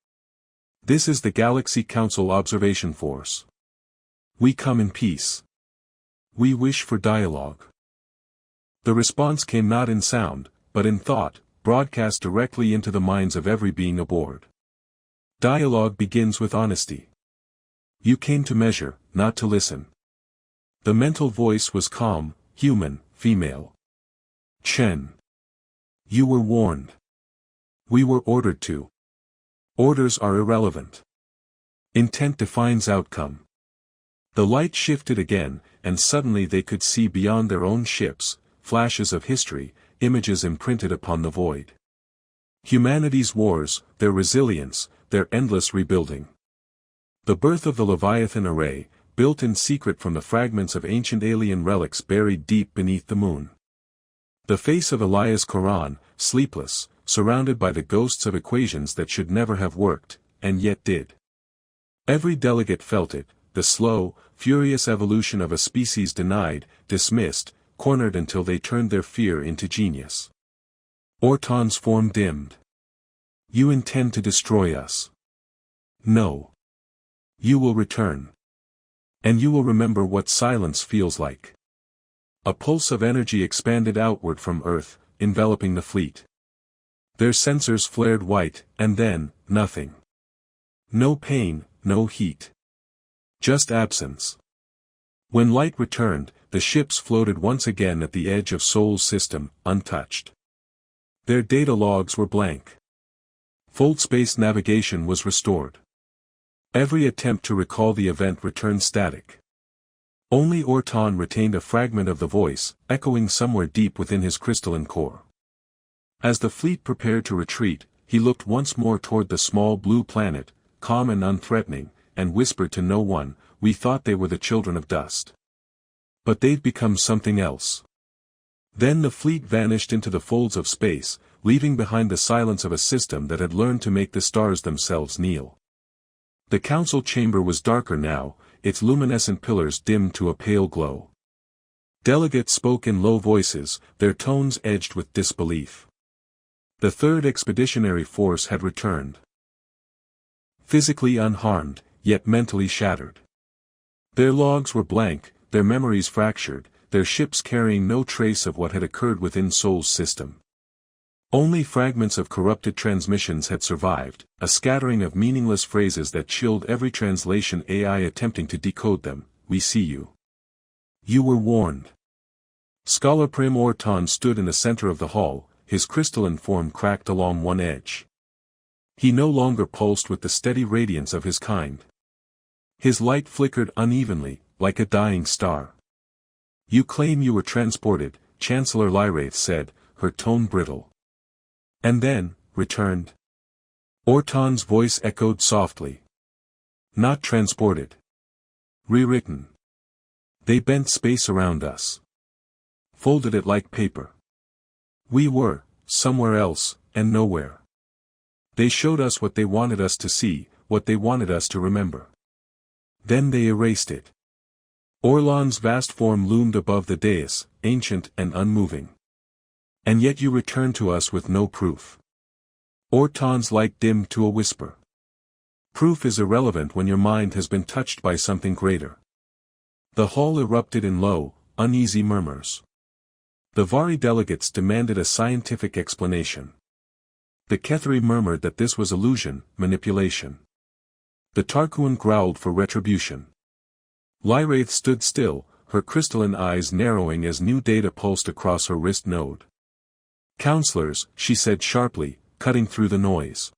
This is the Galaxy Council Observation Force. We come in peace. We wish for dialogue. The response came not in sound, but in thought, broadcast directly into the minds of every being aboard. Dialogue begins with honesty. You came to measure, not to listen. The mental voice was calm, human, female. Chen. You were warned. We were ordered to. Orders are irrelevant. Intent defines outcome. The light shifted again, and suddenly they could see beyond their own ships, flashes of history, images imprinted upon the void. Humanity's wars, their resilience, their endless rebuilding. The birth of the Leviathan array, built in secret from the fragments of ancient alien relics buried deep beneath the moon. The face of Elias Koran, sleepless, surrounded by the ghosts of equations that should never have worked, and yet did. Every delegate felt it, the slow, furious evolution of a species denied, dismissed, cornered until they turned their fear into genius. Orton's form dimmed. You intend to destroy us. No. You will return. And you will remember what silence feels like. A pulse of energy expanded outward from Earth, enveloping the fleet. Their sensors flared white, and then, nothing. No pain, no heat. Just absence. When light returned, the ships floated once again at the edge of Sol's system, untouched. Their data logs were blank. Fold space navigation was restored. Every attempt to recall the event returned static. Only Orton retained a fragment of the voice, echoing somewhere deep within his crystalline core. As the fleet prepared to retreat, he looked once more toward the small blue planet, calm and unthreatening, and whispered to no one, we thought they were the children of dust. But they've become something else. Then the fleet vanished into the folds of space, leaving behind the silence of a system that had learned to make the stars themselves kneel. The council chamber was darker now, its luminescent pillars dimmed to a pale glow. Delegates spoke in low voices, their tones edged with disbelief. The Third Expeditionary Force had returned. physically unharmed, yet mentally shattered. Their logs were blank, their memories fractured, their ships carrying no trace of what had occurred within Sol's system. Only fragments of corrupted transmissions had survived, a scattering of meaningless phrases that chilled every translation AI attempting to decode them. "We see you. You were warned." Scholar Prim Orton stood in the center of the hall, his crystalline form cracked along one edge. He no longer pulsed with the steady radiance of his kind. His light flickered unevenly, like a dying star. "You claim you were transported," Chancellor Lyraith said, her tone brittle. "And then, returned?" Orton's voice echoed softly. "Not transported. Rewritten. They bent space around us. Folded it like paper. We were, somewhere else, and nowhere. They showed us what they wanted us to see, what they wanted us to remember. Then they erased it." Orlon's vast form loomed above the dais, ancient and unmoving. "And yet you returned to us with no proof." Orton's light dimmed to a whisper. "Proof is irrelevant when your mind has been touched by something greater." The hall erupted in low, uneasy murmurs. The Vari delegates demanded a scientific explanation. The Ketheri murmured that this was illusion, manipulation. The Tarkuan growled for retribution. Lyraith stood still, her crystalline eyes narrowing as new data pulsed across her wrist node. "Counselors," she said sharply, cutting through the noise.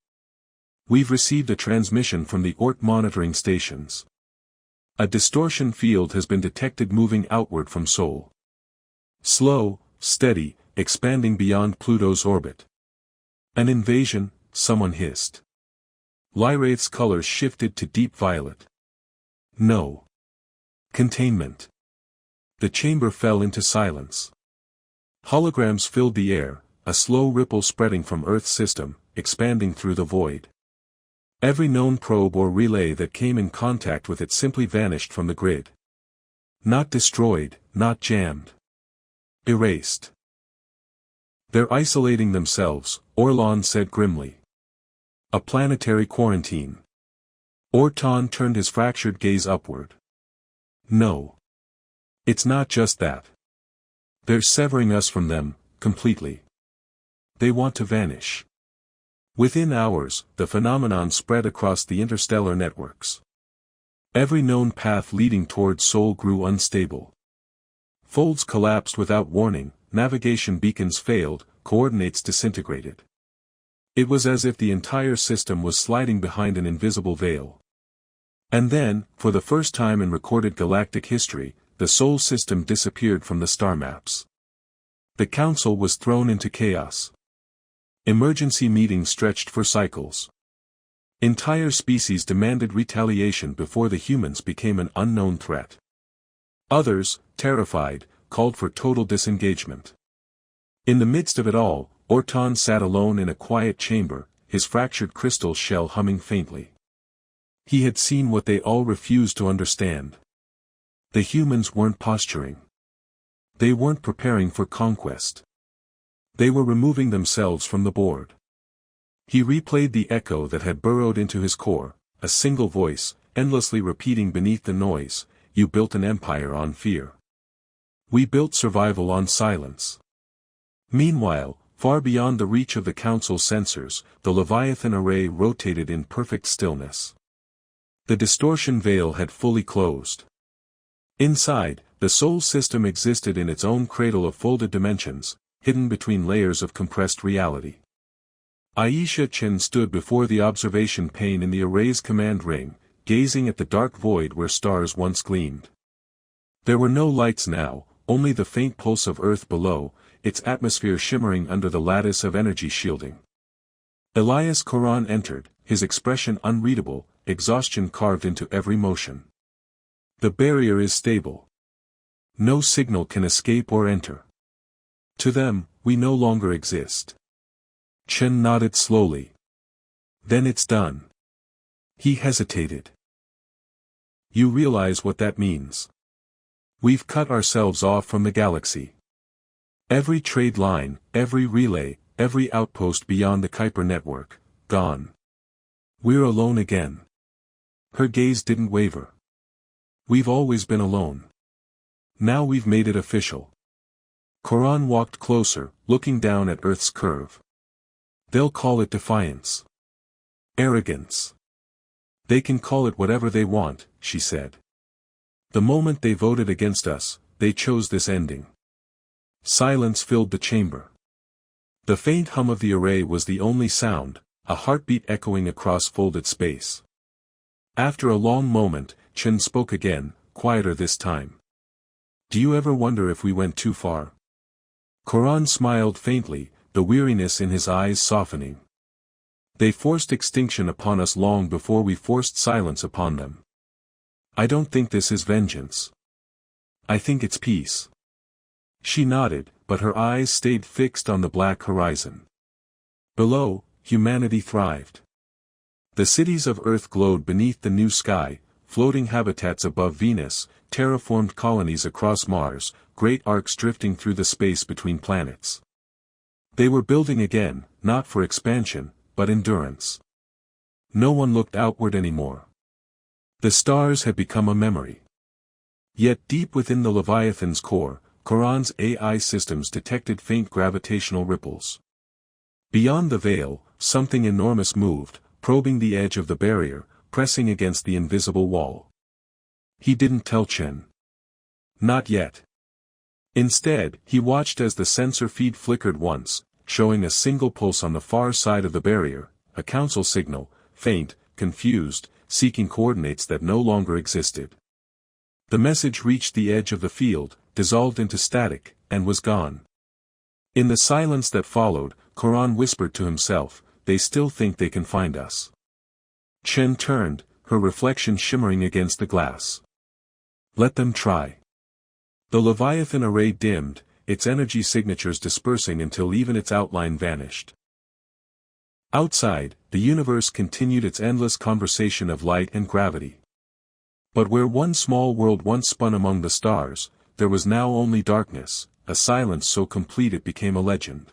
"We've received a transmission from the Ort monitoring stations. A distortion field has been detected moving outward from Sol. Slow, steady, expanding beyond Pluto's orbit." "An invasion," someone hissed. Lyraith's colors shifted to deep violet. "No. Containment." The chamber fell into silence. Holograms filled the air, a slow ripple spreading from Earth's system, expanding through the void. Every known probe or relay that came in contact with it simply vanished from the grid. Not destroyed, not jammed. Erased. "They're isolating themselves," Orlon said grimly. "A planetary quarantine." Orton turned his fractured gaze upward. "No. It's not just that. They're severing us from them, completely. They want to vanish." Within hours, the phenomenon spread across the interstellar networks. Every known path leading toward Sol grew unstable. Folds collapsed without warning, navigation beacons failed, coordinates disintegrated. It was as if the entire system was sliding behind an invisible veil. And then, for the first time in recorded galactic history, the Sol system disappeared from the star maps. The Council was thrown into chaos. Emergency meetings stretched for cycles. Entire species demanded retaliation before the humans became an unknown threat. Others, terrified, called for total disengagement. In the midst of it all, Orton sat alone in a quiet chamber, his fractured crystal shell humming faintly. He had seen what they all refused to understand. The humans weren't posturing. They weren't preparing for conquest. They were removing themselves from the board. He replayed the echo that had burrowed into his core, a single voice, endlessly repeating beneath the noise, "You built an empire on fear. We built survival on silence." Meanwhile, far beyond the reach of the Council's sensors, the Leviathan array rotated in perfect stillness. The distortion veil had fully closed. Inside, the Sol system existed in its own cradle of folded dimensions, hidden between layers of compressed reality. Aisha Chen stood before the observation pane in the array's command ring, gazing at the dark void where stars once gleamed. There were no lights now, only the faint pulse of Earth below, its atmosphere shimmering under the lattice of energy shielding. Elias Koran entered, his expression unreadable, exhaustion carved into every motion. "The barrier is stable. No signal can escape or enter. To them, we no longer exist." Chen nodded slowly. "Then it's done." He hesitated. "You realize what that means? We've cut ourselves off from the galaxy. Every trade line, every relay, every outpost beyond the Kuiper network, gone. We're alone again. Her gaze didn't waver. We've always been alone. Now we've made it official. Koran walked closer, looking down at Earth's curve. They'll call it defiance. Arrogance. They can call it whatever they want, she said. The moment they voted against us, they chose this ending. Silence filled the chamber. The faint hum of the array was the only sound, a heartbeat echoing across folded space. After a long moment, Chen spoke again, quieter this time. Do you ever wonder if we went too far? Koran smiled faintly, the weariness in his eyes softening. They forced extinction upon us long before we forced silence upon them. I don't think this is vengeance. I think it's peace. She nodded, but her eyes stayed fixed on the black horizon. Below, humanity thrived. The cities of Earth glowed beneath the new sky, floating habitats above Venus, terraformed colonies across Mars, great arcs drifting through the space between planets. They were building again, not for expansion, but endurance. No one looked outward anymore. The stars had become a memory. Yet deep within the Leviathan's core, Koran's AI systems detected faint gravitational ripples. Beyond the veil, something enormous moved, probing the edge of the barrier, pressing against the invisible wall. He didn't tell Chen. Not yet. Instead, he watched as the sensor feed flickered once, showing a single pulse on the far side of the barrier, a council signal, faint, confused, seeking coordinates that no longer existed. The message reached the edge of the field, dissolved into static, and was gone. In the silence that followed, Koran whispered to himself, "They still think they can find us." Chen turned, her reflection shimmering against the glass. Let them try. The Leviathan array dimmed, its energy signatures dispersing until even its outline vanished. Outside, the universe continued its endless conversation of light and gravity. But where one small world once spun among the stars, there was now only darkness, a silence so complete it became a legend.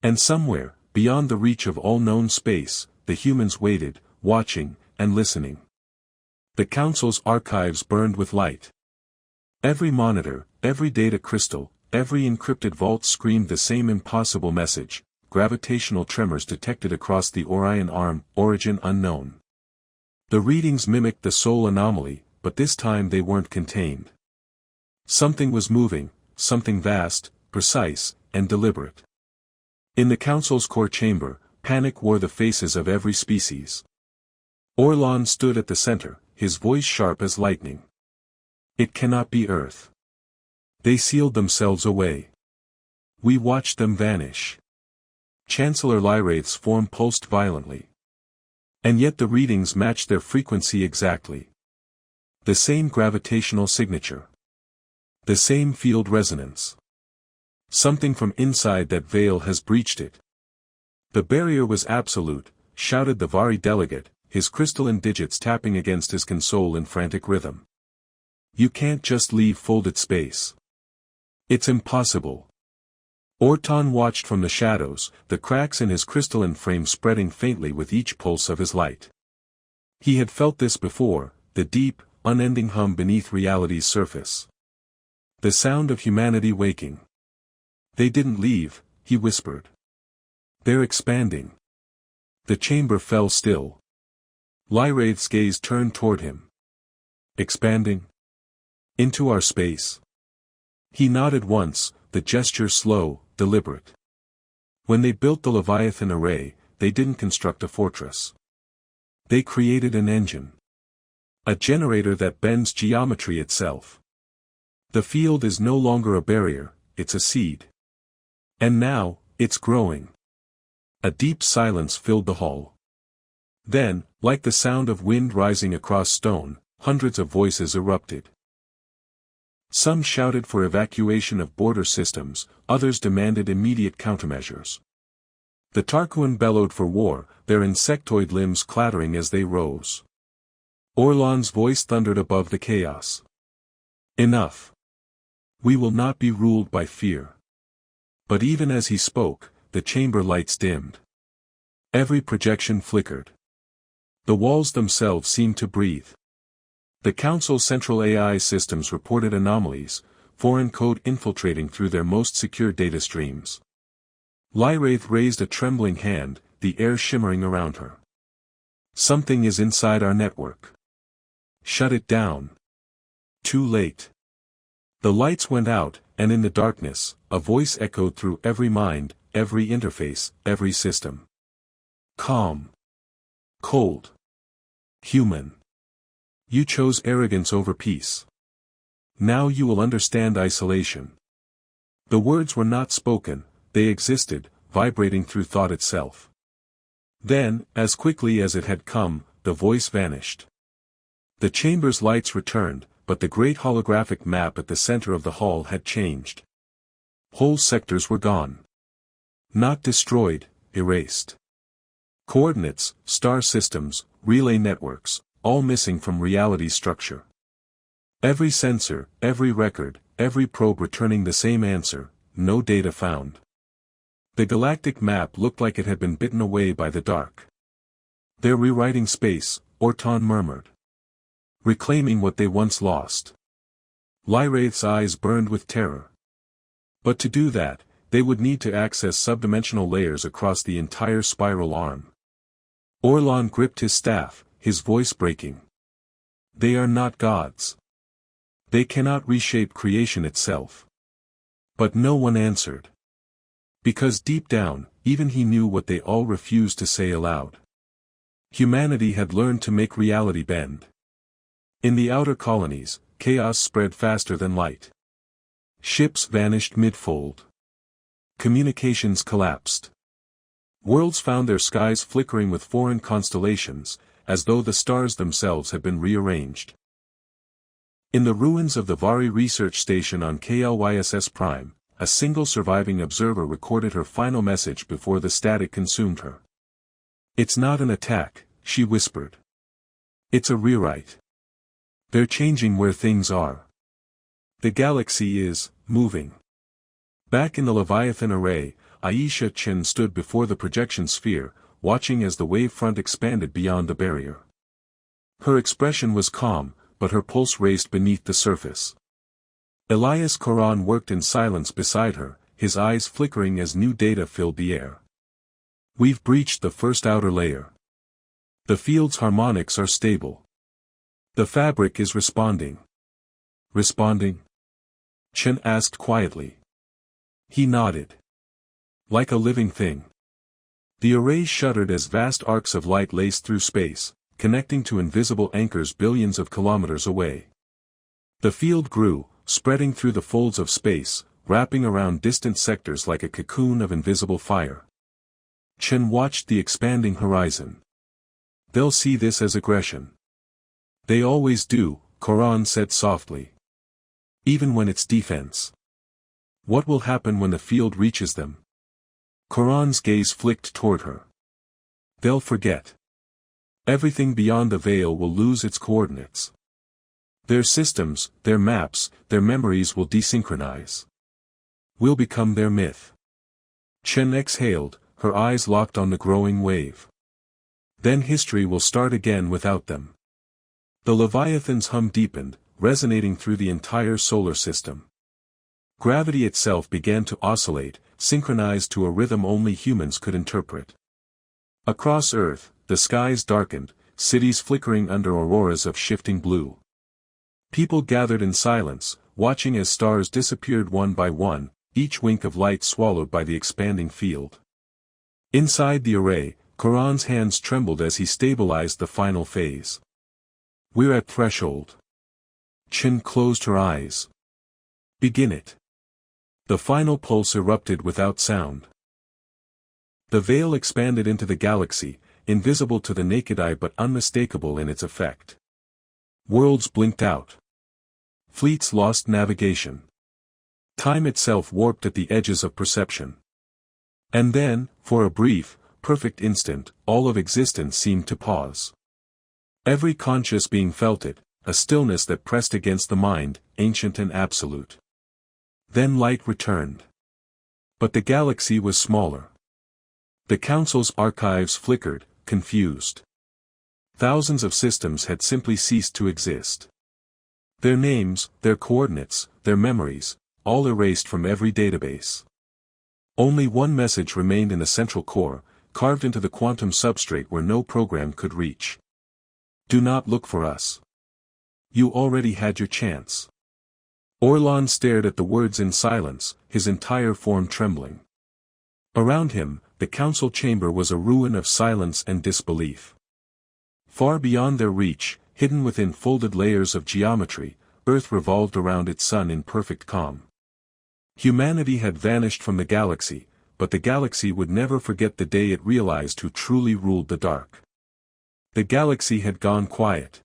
And somewhere, beyond the reach of all known space, the humans waited, watching, and listening. The council's archives burned with light. Every monitor, every data crystal, every encrypted vault screamed the same impossible message: gravitational tremors detected across the Orion arm, origin unknown. The readings mimicked the Sol anomaly, but this time they weren't contained. Something was moving, something vast, precise, and deliberate. In the council's core chamber, panic wore the faces of every species. Orlan stood at the center, his voice sharp as lightning. It cannot be Earth. They sealed themselves away. We watched them vanish. Chancellor Lyraith's form pulsed violently. And yet the readings matched their frequency exactly. The same gravitational signature. The same field resonance. Something from inside that veil has breached it. The barrier was absolute, shouted the Vari delegate, his crystalline digits tapping against his console in frantic rhythm. You can't just leave folded space. It's impossible. Orton watched from the shadows, the cracks in his crystalline frame spreading faintly with each pulse of his light. He had felt this before, the deep, unending hum beneath reality's surface. The sound of humanity waking. They didn't leave, he whispered. They're expanding. The chamber fell still. Lyraith's gaze turned toward him. Expanding? Into our space. He nodded once, the gesture slow, deliberate. When they built the Leviathan array, they didn't construct a fortress. They created an engine. A generator that bends geometry itself. The field is no longer a barrier, it's a seed. And now, it's growing. A deep silence filled the hall. Then, like the sound of wind rising across stone, hundreds of voices erupted. Some shouted for evacuation of border systems, others demanded immediate countermeasures. The Tarquin bellowed for war, their insectoid limbs clattering as they rose. Orlan's voice thundered above the chaos. Enough. We will not be ruled by fear. But even as he spoke, the chamber lights dimmed. Every projection flickered. The walls themselves seemed to breathe. The Council's central AI systems reported anomalies, foreign code infiltrating through their most secure data streams. Lyraith raised a trembling hand, the air shimmering around her. Something is inside our network. Shut it down. Too late. The lights went out, and in the darkness, a voice echoed through every mind, every interface, every system. Calm. Cold. Human. You chose arrogance over peace. Now you will understand isolation. The words were not spoken, they existed, vibrating through thought itself. Then, as quickly as it had come, the voice vanished. The chamber's lights returned, but the great holographic map at the center of the hall had changed. Whole sectors were gone. Not destroyed, erased. Coordinates, star systems, relay networks, all missing from reality's structure. Every sensor, every record, every probe returning the same answer, no data found. The galactic map looked like it had been bitten away by the dark. They're rewriting space, Orton murmured. Reclaiming what they once lost. Lyraith's eyes burned with terror. But to do that, they would need to access subdimensional layers across the entire spiral arm. Orlon gripped his staff, his voice breaking. They are not gods. They cannot reshape creation itself. But no one answered. Because deep down, even he knew what they all refused to say aloud. Humanity had learned to make reality bend. In the outer colonies, chaos spread faster than light. Ships vanished mid-fold. Communications collapsed. Worlds found their skies flickering with foreign constellations, as though the stars themselves had been rearranged. In the ruins of the Vari research station on KLYSS Prime, a single surviving observer recorded her final message before the static consumed her. It's not an attack, she whispered. It's a rewrite. They're changing where things are. The galaxy is moving. Back in the Leviathan array, Aisha Chen stood before the projection sphere, watching as the wave front expanded beyond the barrier. Her expression was calm, but her pulse raced beneath the surface. Elias Koran worked in silence beside her, his eyes flickering as new data filled the air. We've breached the first outer layer. The field's harmonics are stable. The fabric is responding. Responding? Chen asked quietly. He nodded. Like a living thing. The array shuddered as vast arcs of light laced through space, connecting to invisible anchors billions of kilometers away. The field grew, spreading through the folds of space, wrapping around distant sectors like a cocoon of invisible fire. Chen watched the expanding horizon. They'll see this as aggression. They always do, Koran said softly. Even when it's defense. What will happen when the field reaches them? Koran's gaze flicked toward her. They'll forget. Everything beyond the veil will lose its coordinates. Their systems, their maps, their memories will desynchronize. We'll become their myth. Chen exhaled, her eyes locked on the growing wave. Then history will start again without them. The Leviathan's hum deepened, resonating through the entire solar system. Gravity itself began to oscillate, synchronized to a rhythm only humans could interpret. Across Earth, the skies darkened, cities flickering under auroras of shifting blue. People gathered in silence, watching as stars disappeared one by one, each wink of light swallowed by the expanding field. Inside the array, Koran's hands trembled as he stabilized the final phase. We're at threshold. Chen closed her eyes. Begin it. The final pulse erupted without sound. The veil expanded into the galaxy, invisible to the naked eye but unmistakable in its effect. Worlds blinked out. Fleets lost navigation. Time itself warped at the edges of perception. And then, for a brief, perfect instant, all of existence seemed to pause. Every conscious being felt it, a stillness that pressed against the mind, ancient and absolute. Then light returned. But the galaxy was smaller. The Council's archives flickered, confused. Thousands of systems had simply ceased to exist. Their names, their coordinates, their memories, all erased from every database. Only one message remained in the central core, carved into the quantum substrate where no program could reach. Do not look for us. You already had your chance. Orlan stared at the words in silence, his entire form trembling. Around him, the council chamber was a ruin of silence and disbelief. Far beyond their reach, hidden within folded layers of geometry, Earth revolved around its sun in perfect calm. Humanity had vanished from the galaxy, but the galaxy would never forget the day it realized who truly ruled the dark. The galaxy had gone quiet.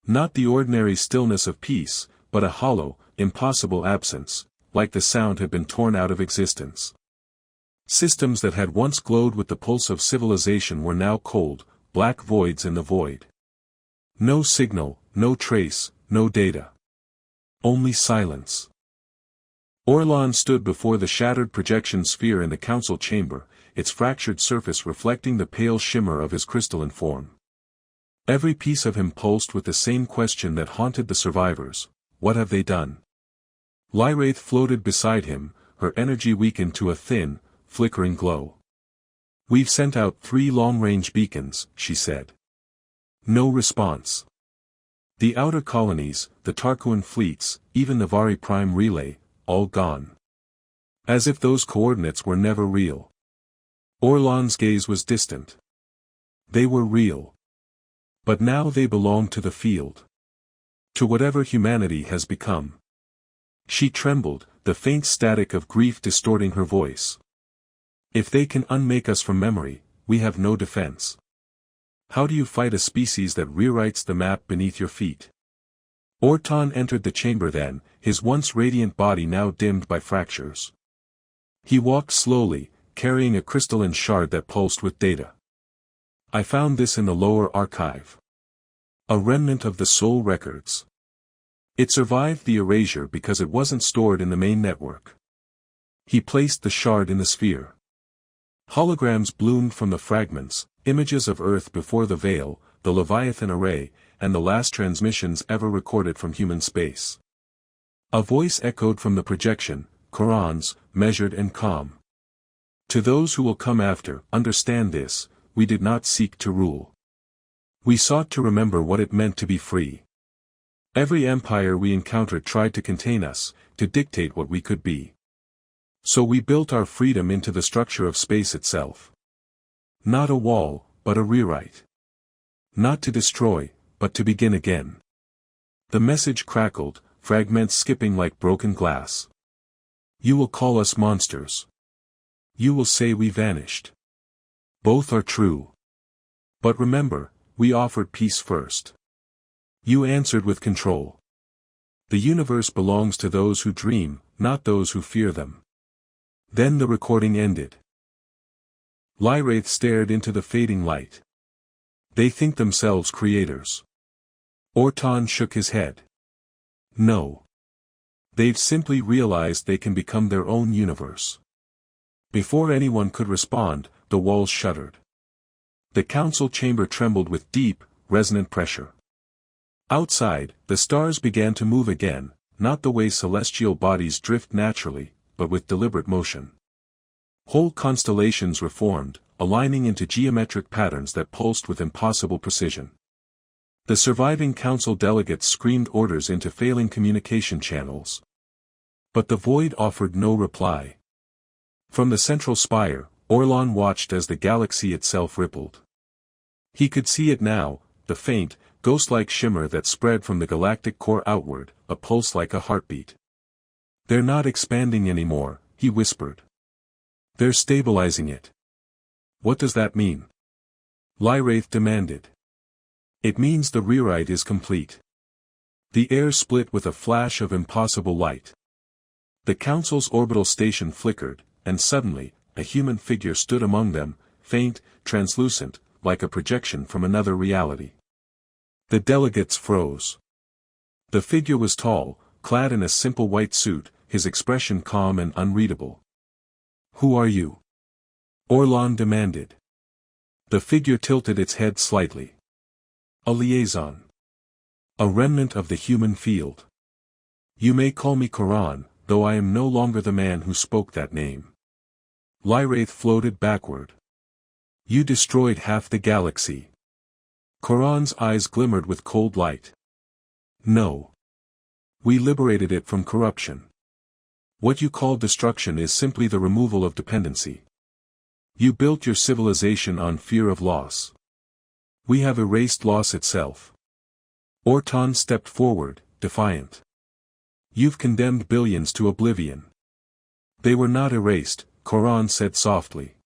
Not the ordinary stillness of peace, but a hollow, impossible absence, like the sound had been torn out of existence. Systems that had once glowed with the pulse of civilization were now cold, black voids in the void. No signal, no trace, no data. Only silence. Orlan stood before the shattered projection sphere in the council chamber, its fractured surface reflecting the pale shimmer of his crystalline form. Every piece of him pulsed with the same question that haunted the survivors: what have they done? Lyraith floated beside him, her energy weakened to a thin, flickering glow. We've sent out 3 long-range beacons, she said. No response. The outer colonies, the Tarkuan fleets, even the Vari Prime relay, all gone. As if those coordinates were never real. Orlan's gaze was distant. They were real. But now they belong to the field. To whatever humanity has become. She trembled, the faint static of grief distorting her voice. If they can unmake us from memory, we have no defense. How do you fight a species that rewrites the map beneath your feet? Ortan entered the chamber then, his once radiant body now dimmed by fractures. He walked slowly, carrying a crystalline shard that pulsed with data. I found this in the lower archive. A remnant of the soul records. It survived the erasure because it wasn't stored in the main network. He placed the shard in the sphere. Holograms bloomed from the fragments, images of Earth before the veil, the Leviathan array, and the last transmissions ever recorded from human space. A voice echoed from the projection, Qurans, measured and calm. To those who will come after, understand this, we did not seek to rule. We sought to remember what it meant to be free. Every empire we encountered tried to contain us, to dictate what we could be. So we built our freedom into the structure of space itself. Not a wall, but a rewrite. Not to destroy, but to begin again. The message crackled, fragments skipping like broken glass. You will call us monsters. You will say we vanished. Both are true. But remember, we offered peace first. You answered with control. The universe belongs to those who dream, not those who fear them. Then the recording ended. Lyraith stared into the fading light. They think themselves creators. Ortan shook his head. No. They've simply realized they can become their own universe. Before anyone could respond, the walls shuddered. The council chamber trembled with deep, resonant pressure. Outside, the stars began to move again, not the way celestial bodies drift naturally, but with deliberate motion. Whole constellations reformed, aligning into geometric patterns that pulsed with impossible precision. The surviving council delegates screamed orders into failing communication channels. But the void offered no reply. From the central spire, Orlan watched as the galaxy itself rippled. He could see it now, the faint, ghost-like shimmer that spread from the galactic core outward, a pulse like a heartbeat. They're not expanding anymore, he whispered. They're stabilizing it. What does that mean? Lyraith demanded. It means the rewrite is complete. The air split with a flash of impossible light. The council's orbital station flickered, and suddenly, a human figure stood among them, faint, translucent, like a projection from another reality. The delegates froze. The figure was tall, clad in a simple white suit, his expression calm and unreadable. Who are you? Orlan demanded. The figure tilted its head slightly. A liaison. A remnant of the human field. You may call me Quran, though I am no longer the man who spoke that name. Lyraith floated backward. You destroyed half the galaxy. Quran's eyes glimmered with cold light. No. We liberated it from corruption. What you call destruction is simply the removal of dependency. You built your civilization on fear of loss. We have erased loss itself. Orton stepped forward, defiant. You've condemned billions to oblivion. They were not erased, Quran said softly.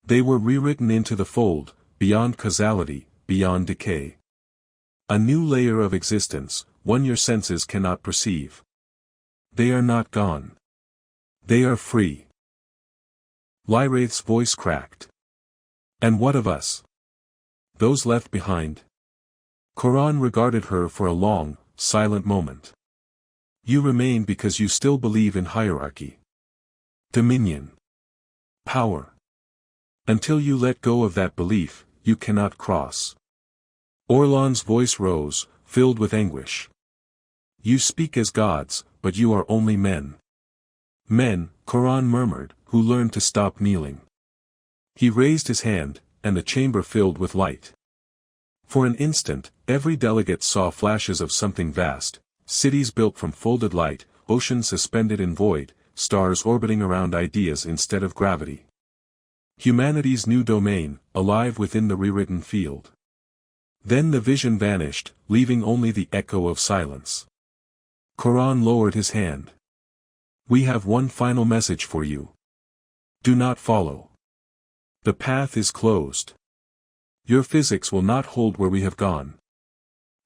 They were rewritten into the fold, beyond causality, beyond decay. A new layer of existence, one your senses cannot perceive. They are not gone. They are free. Lyraith's voice cracked. And what of us? Those left behind? Quran regarded her for a long, silent moment. You remain because you still believe in hierarchy. Dominion. Power. Until you let go of that belief, you cannot cross. Orlon's voice rose, filled with anguish. You speak as gods, but you are only men. Men, Quran murmured, who learned to stop kneeling. He raised his hand, and the chamber filled with light. For an instant, every delegate saw flashes of something vast, cities built from folded light, oceans suspended in void, stars orbiting around ideas instead of gravity. Humanity's new domain, alive within the rewritten field. Then the vision vanished, leaving only the echo of silence. Quran lowered his hand. We have one final message for you. Do not follow. The path is closed. Your physics will not hold where we have gone.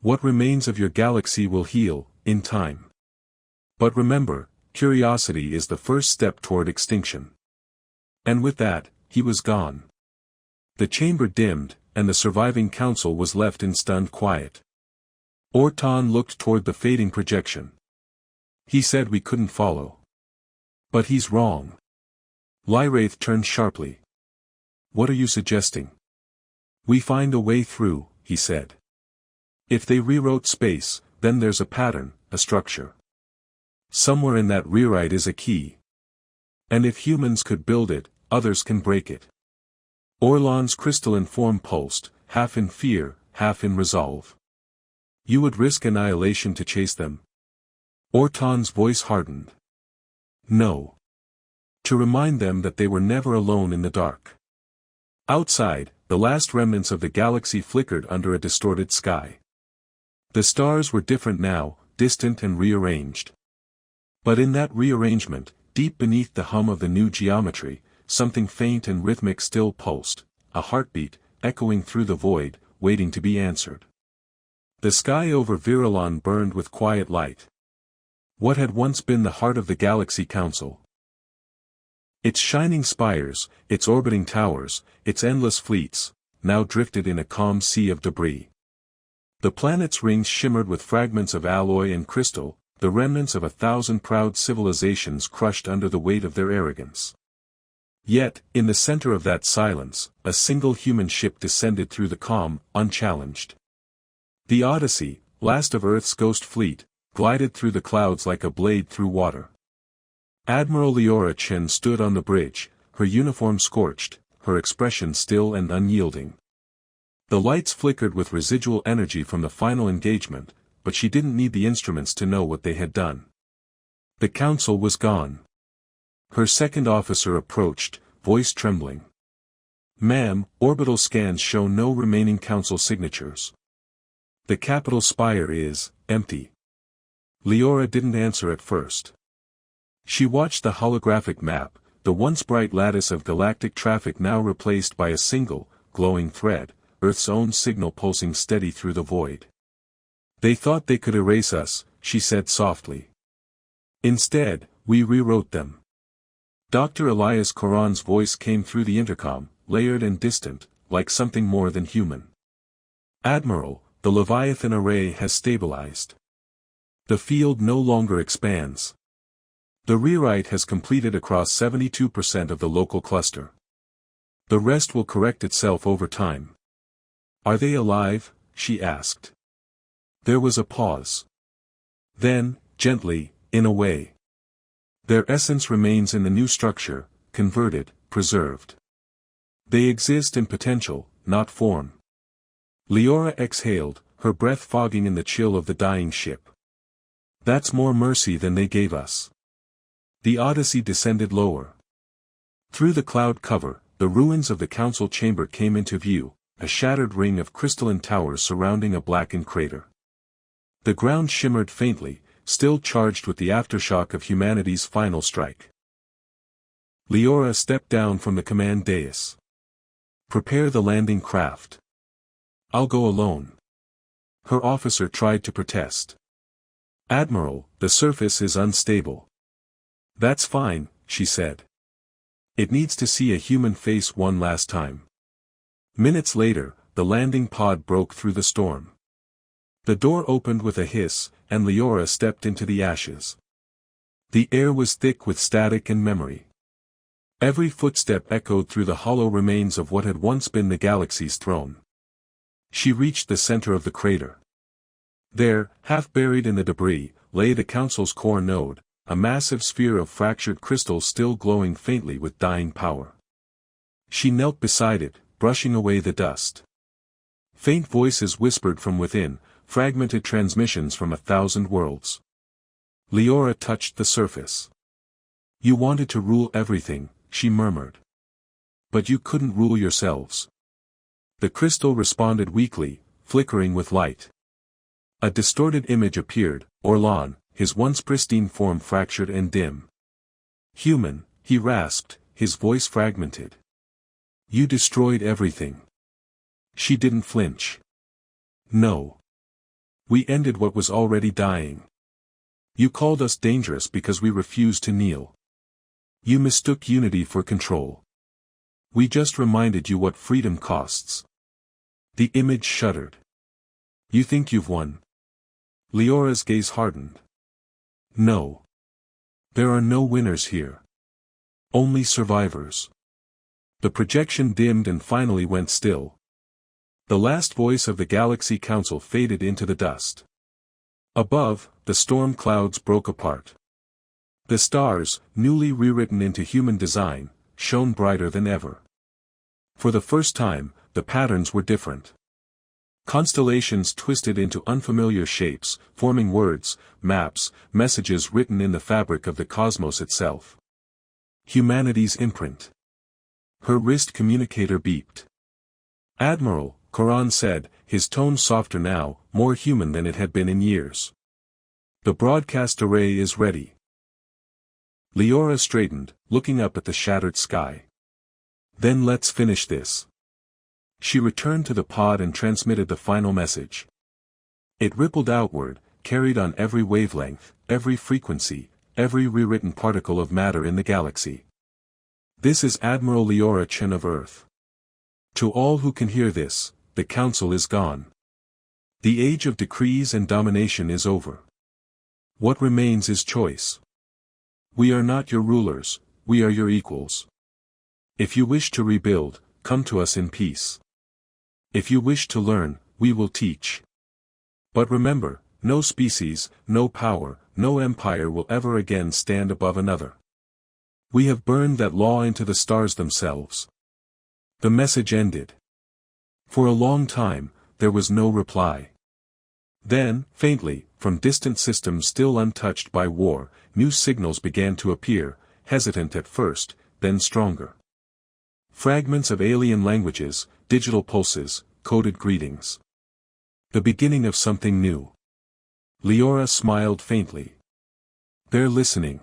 What remains of your galaxy will heal, in time. But remember, curiosity is the first step toward extinction. And with that, he was gone. The chamber dimmed, and the surviving council was left in stunned quiet. Orton looked toward the fading projection. He said we couldn't follow. But he's wrong. Lyraith turned sharply. What are you suggesting? We find a way through, he said. If they rewrote space, then there's a pattern, a structure. Somewhere in that rewrite is a key. And if humans could build it, others can break it. Orlon's crystalline form pulsed, half in fear, half in resolve. You would risk annihilation to chase them? Orton's voice hardened. No. To remind them that they were never alone in the dark. Outside, the last remnants of the galaxy flickered under a distorted sky. The stars were different now, distant and rearranged. But in that rearrangement, deep beneath the hum of the new geometry, something faint and rhythmic still pulsed, a heartbeat, echoing through the void, waiting to be answered. The sky over Virulon burned with quiet light. What had once been the heart of the Galaxy Council? Its shining spires, its orbiting towers, its endless fleets, now drifted in a calm sea of debris. The planet's rings shimmered with fragments of alloy and crystal, the remnants of 1,000 proud civilizations crushed under the weight of their arrogance. Yet, in the center of that silence, a single human ship descended through the calm, unchallenged. The Odyssey, last of Earth's ghost fleet, glided through the clouds like a blade through water. Admiral Leora Chen stood on the bridge, her uniform scorched, her expression still and unyielding. The lights flickered with residual energy from the final engagement, but she didn't need the instruments to know what they had done. The council was gone. Her second officer approached, voice trembling. Ma'am, orbital scans show no remaining council signatures. The capital spire is empty. Leora didn't answer at first. She watched the holographic map, the once bright lattice of galactic traffic now replaced by a single, glowing thread, Earth's own signal pulsing steady through the void. They thought they could erase us, she said softly. Instead, we rewrote them. Dr. Elias Koran's voice came through the intercom, layered and distant, like something more than human. Admiral, the Leviathan array has stabilized. The field no longer expands. The rewrite has completed across 72% of the local cluster. The rest will correct itself over time. Are they alive? she asked. There was a pause. Then, gently, in a way. Their essence remains in the new structure, converted, preserved. They exist in potential, not form. Leora exhaled, her breath fogging in the chill of the dying ship. That's more mercy than they gave us. The Odyssey descended lower. Through the cloud cover, the ruins of the council chamber came into view, a shattered ring of crystalline towers surrounding a blackened crater. The ground shimmered faintly, still charged with the aftershock of humanity's final strike. Leora stepped down from the command dais. Prepare the landing craft. I'll go alone. Her officer tried to protest. Admiral, the surface is unstable. That's fine, she said. It needs to see a human face one last time. Minutes later, the landing pod broke through the storm. The door opened with a hiss, and Leora stepped into the ashes. The air was thick with static and memory. Every footstep echoed through the hollow remains of what had once been the galaxy's throne. She reached the center of the crater. There, half buried in the debris, lay the council's core node, a massive sphere of fractured crystal still glowing faintly with dying power. She knelt beside it, brushing away the dust. Faint voices whispered from within, fragmented transmissions from 1,000 worlds. Leora touched the surface. You wanted to rule everything, she murmured. But you couldn't rule yourselves. The crystal responded weakly, flickering with light. A distorted image appeared, Orlan, his once pristine form fractured and dim. Human, he rasped, his voice fragmented. You destroyed everything. She didn't flinch. No. We ended what was already dying. You called us dangerous because we refused to kneel. You mistook unity for control. We just reminded you what freedom costs. The image shuddered. You think you've won? Leora's gaze hardened. No. There are no winners here. Only survivors. The projection dimmed and finally went still. The last voice of the Galaxy Council faded into the dust. Above, the storm clouds broke apart. The stars, newly rewritten into human design, shone brighter than ever. For the first time, the patterns were different. Constellations twisted into unfamiliar shapes, forming words, maps, messages written in the fabric of the cosmos itself. Humanity's imprint. Her wrist communicator beeped. Admiral, Koran said, his tone softer now, more human than it had been in years. The broadcast array is ready. Leora straightened, looking up at the shattered sky. Then let's finish this. She returned to the pod and transmitted the final message. It rippled outward, carried on every wavelength, every frequency, every rewritten particle of matter in the galaxy. This is Admiral Leora Chen of Earth. To all who can hear this, the Council is gone. The age of decrees and domination is over. What remains is choice. We are not your rulers, we are your equals. If you wish to rebuild, come to us in peace. If you wish to learn, we will teach. But remember, no species, no power, no empire will ever again stand above another. We have burned that law into the stars themselves. The message ended. For a long time, there was no reply. Then, faintly, from distant systems still untouched by war, new signals began to appear, hesitant at first, then stronger. Fragments of alien languages, digital pulses, coded greetings. The beginning of something new. Leora smiled faintly. They're listening.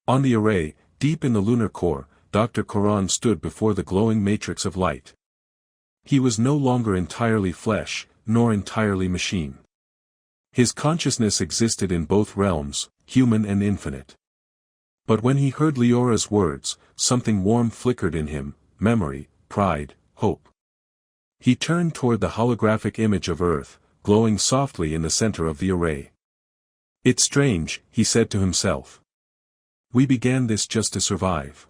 On the array, deep in the lunar core, Dr. Koran stood before the glowing matrix of light. He was no longer entirely flesh, nor entirely machine. His consciousness existed in both realms, human and infinite. But when he heard Leora's words, something warm flickered in him, memory, pride, hope. He turned toward the holographic image of Earth, glowing softly in the center of the array. It's strange, he said to himself. We began this just to survive.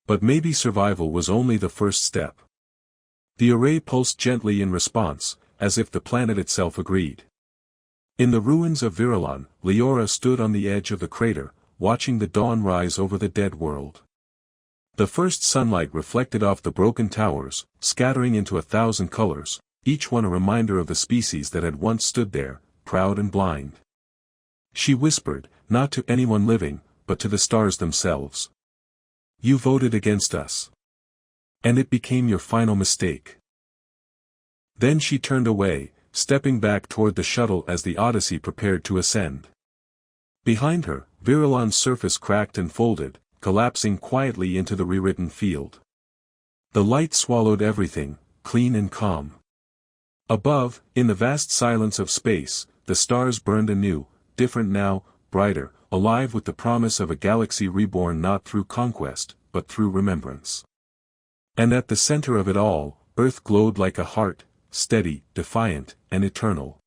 But maybe survival was only the first step. The array pulsed gently in response, as if the planet itself agreed. In the ruins of Virulon, Leora stood on the edge of the crater, watching the dawn rise over the dead world. The first sunlight reflected off the broken towers, scattering into 1,000 colors, each one a reminder of the species that had once stood there, proud and blind. She whispered, not to anyone living, but to the stars themselves. "You voted against us. And it became your final mistake." Then she turned away, stepping back toward the shuttle as the Odyssey prepared to ascend. Behind her, Virulon's surface cracked and folded, collapsing quietly into the rewritten field. The light swallowed everything, clean and calm. Above, in the vast silence of space, the stars burned anew, different now, brighter, alive with the promise of a galaxy reborn not through conquest, but through remembrance. And at the center of it all, Earth glowed like a heart, steady, defiant, and eternal.